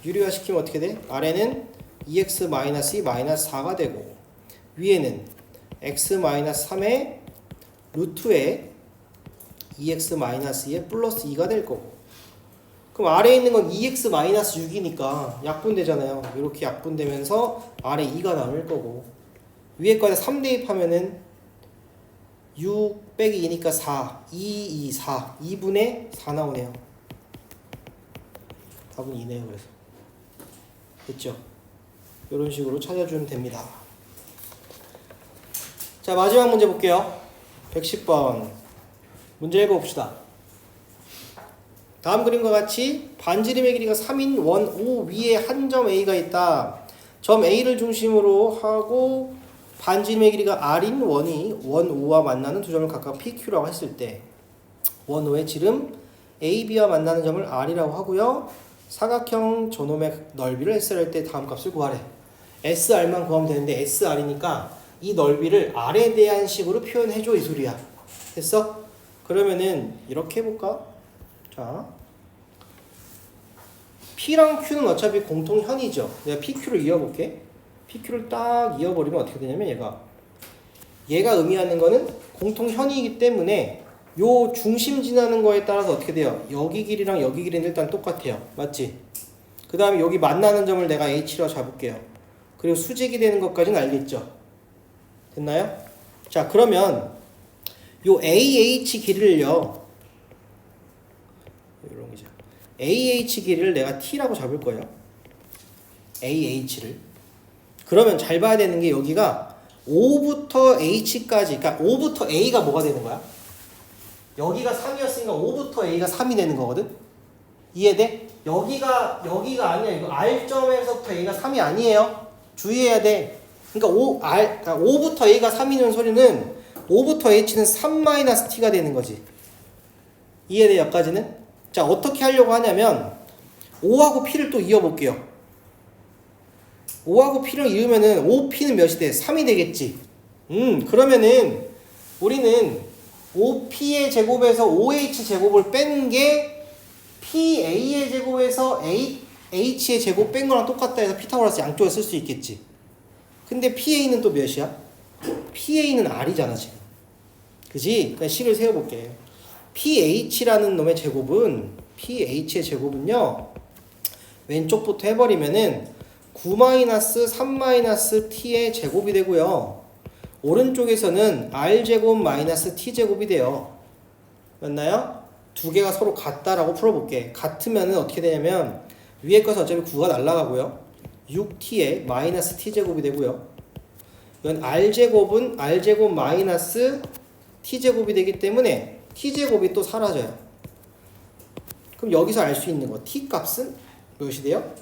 유리화 시키면 어떻게 돼? 아래는 2x-2 -4가 되고 위에는 x-3의 루트에 2x-2에 플러스 2가 될 거고. 그럼 아래에 있는 건 2x-6이니까 약분되잖아요. 이렇게 약분되면서 아래 2가 남을 거고 위에 거에 3 대입하면은 6 빼기 2니까 4 2, 2, 4 2분의 4 나오네요. 답은 2네요. 그래서 됐죠? 이런 식으로 찾아주면 됩니다. 자, 마지막 문제 볼게요. 110번 문제 읽어봅시다. 다음 그림과 같이 반지름의 길이가 3인 원 O 위에 한 점 A가 있다. 점 A를 중심으로 하고 반지름의 길이가 R인 원이 원 O와 만나는 두 점을 각각 PQ라고 했을 때 원 O의 지름 AB와 만나는 점을 R이라고 하고요. 사각형 저놈의 넓이를 S를 할 때 다음 값을 구하래. SR만 구하면 되는데 SR이니까 이 넓이를 R에 대한 식으로 표현해줘 이 소리야. 됐어? 그러면은 이렇게 해볼까? 자, P랑 Q는 어차피 공통현이죠. 내가 PQ를 이어볼게. PQ를 딱 이어버리면 어떻게 되냐면 얘가 의미하는 거는 공통현이기 때문에 요 중심 지나는 거에 따라서 어떻게 돼요? 여기 길이랑 여기 길이는 일단 똑같아요. 맞지? 그 다음에 여기 만나는 점을 내가 H라고 잡을게요. 그리고 수직이 되는 것까지는 알겠죠? 됐나요? 자, 그러면 요 AH 길이를요. 이런 거죠. AH 길이를 내가 T라고 잡을 거예요. AH를. 그러면 잘 봐야 되는 게 여기가 O부터 H까지, 그러니까 O부터 A가 뭐가 되는 거야? 여기가 3이었으니까 O부터 A가 3이 되는 거거든? 이해돼? 여기가 아니야. 이거 R점에서부터 A가 3이 아니에요. 주의해야 돼. 그러니까 5부터 A가 3이라는 소리는 5부터 H는 3-T가 되는 거지. 이해돼? 여기까지는? 자, 어떻게 하려고 하냐면 5하고 P를 또 이어볼게요. 5하고 P를 이으면은 5P는 몇이 돼? 3이 되겠지. 그러면은 우리는 5P의 제곱에서 5H 제곱을 뺀 게 PA의 제곱에서 H의 제곱 뺀 거랑 똑같다 해서 피타고라스 양쪽에 쓸 수 있겠지. 근데 PA는 또 몇이야? PA는 R이잖아 지금. 그지? 그냥 식을 세워볼게. PH라는 놈의 제곱은 PH의 제곱은요. 왼쪽부터 해버리면은 9-3-T의 제곱이 되고요. 오른쪽에서는 R제곱 마이너스 T제곱이 돼요. 맞나요? 두 개가 서로 같다라고 풀어볼게. 같으면은 어떻게 되냐면 위에 것은 어차피 9가 날아가고요. 6T의 마이너스 T제곱이 되고요. 이건 R제곱은 R제곱 마이너스 T제곱이 되기 때문에 T제곱이 또 사라져요. 그럼 여기서 알 수 있는 거 T값은 무엇이 돼요?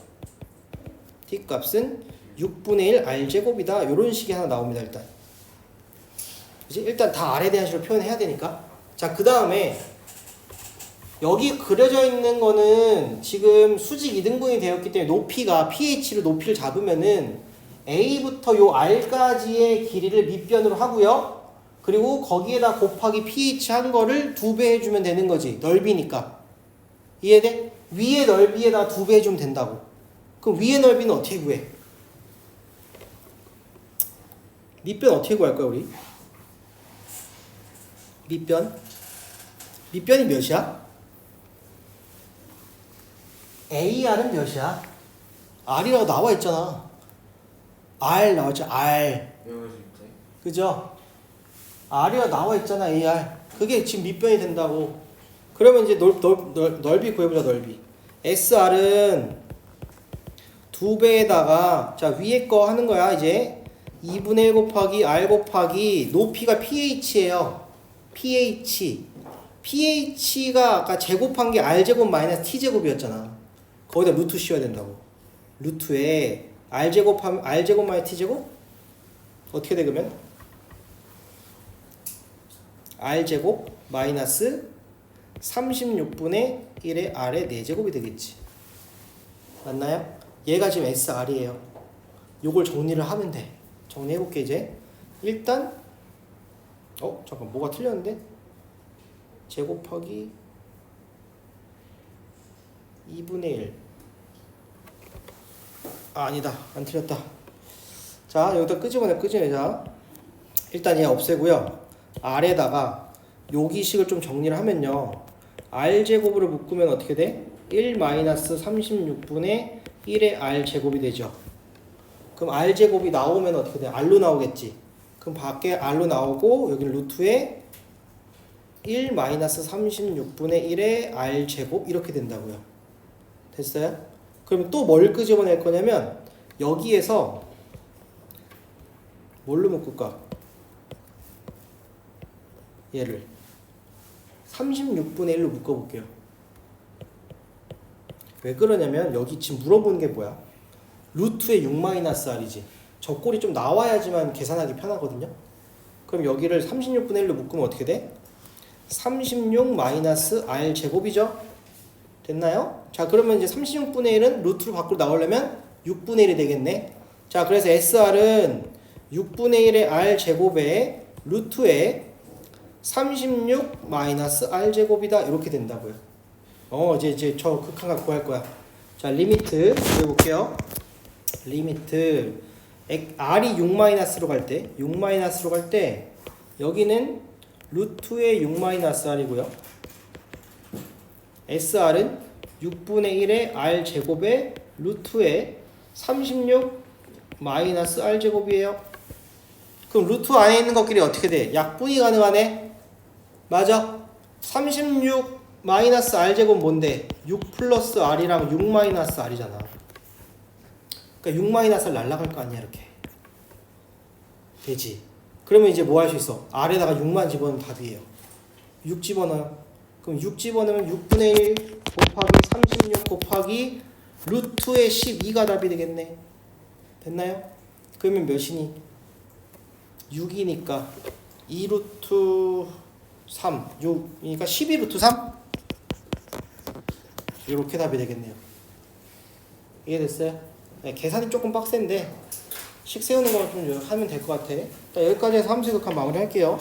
T값은 6분의 1 R제곱이다. 이런 식이 하나 나옵니다. 일단 다 R에 대한 식으로 표현해야 되니까. 자, 그 다음에 여기 그려져 있는 거는 지금 수직 이등분이 되었기 때문에 높이가 pH로 높이를 잡으면은 A부터 요 R까지의 길이를 밑변으로 하고요. 그리고 거기에다 곱하기 pH 한 거를 2배 해주면 되는 거지. 넓이니까. 이해돼? 위의 넓이에다 2배 해주면 된다고. 그럼 위의 넓이는 어떻게 구해? 밑변 어떻게 구할 거야 우리? 밑변이 몇이야? AR은 몇이야? R이라고 나와 있잖아. R 나왔죠? R. 그죠? R이라고 나와 있잖아. AR. 그게 지금 밑변이 된다고. 그러면 이제 넓이 구해보자. 넓이. SR은 2배에다가 자 위에 거 하는 거야. 이제 2분의 1 곱하기 R 곱하기 높이가 pH예요. pH가 아까 제곱한 게 R제곱 마이너스 T제곱이었잖아. 거기다 루트 씌워야 된다고. 루트에 R제곱 마이너스 T제곱? 어떻게 돼 그러면? R제곱 마이너스 36분의 1의 R의 4제곱이 되겠지. 맞나요? 얘가 지금 SR이에요. 요걸 정리를 하면 돼. 정리해볼게 이제. 일단 잠깐 뭐가 틀렸는데? 제곱하기 2분의 1. 아니다. 안 틀렸다. 자, 여기다 끄집어내자. 일단 얘 없애고요. R에다가 여기식을 좀 정리를 하면요. R제곱으로 묶으면 어떻게 돼? 1-36분의 1의 R제곱이 되죠. 그럼 R제곱이 나오면 어떻게 돼? R로 나오겠지. 그럼 밖에 R로 나오고 여기는 루트에 1-36분의 1의 R제곱 이렇게 된다고요. 됐어요? 그럼 또 뭘 끄집어낼 거냐면 여기에서 뭘로 묶을까? 얘를 36분의 1로 묶어볼게요. 왜 그러냐면 여기 지금 물어보는 게 뭐야? 루트의 6-R이지. 저 꼴이 좀 나와야지만 계산하기 편하거든요. 그럼 여기를 36분의 1로 묶으면 어떻게 돼? 36-R 제곱이죠? 됐나요? 자, 그러면 이제 36분의 1은 루트로 밖으로 나오려면 6분의 1이 되겠네. 자, 그래서 SR은 6분의 1의 R 제곱에 루트에 36-R 제곱이다. 이렇게 된다고요. 이제 저 극한각 구할 거야. 자, 리미트 해볼게요. 리미트 R이 6-로 갈 때, 여기는 루트의 6-r이고요. SR은 6분의 1의 R 제곱의 루트의 36 마이너스 R 제곱이에요. 그럼 루트 안에 있는 것끼리 어떻게 돼? 약분이 가능하네? 맞아? 36 마이너스 R 제곱 뭔데? 6 플러스 R이랑 6 마이너스 R이잖아. 그러니까 6 마이너스 R 날라갈 거 아니야, 이렇게. 되지? 그러면 이제 뭐 할 수 있어? R에다가 6만 집어넣으면 답이에요. 6 집어넣어요. 그럼 6 집어넣으면 6분의 1 곱하기 36 곱하기 루트의 12가 답이 되겠네. 됐나요? 그러면 몇이니? 6이니까 2루트 3, 6이니까 12루트 3? 이렇게 답이 되겠네요. 이해됐어요? 네, 계산이 조금 빡센데 식 세우는 거 좀 하면 될 것 같아. 여기까지 해서 함수 극한 마무리 할게요.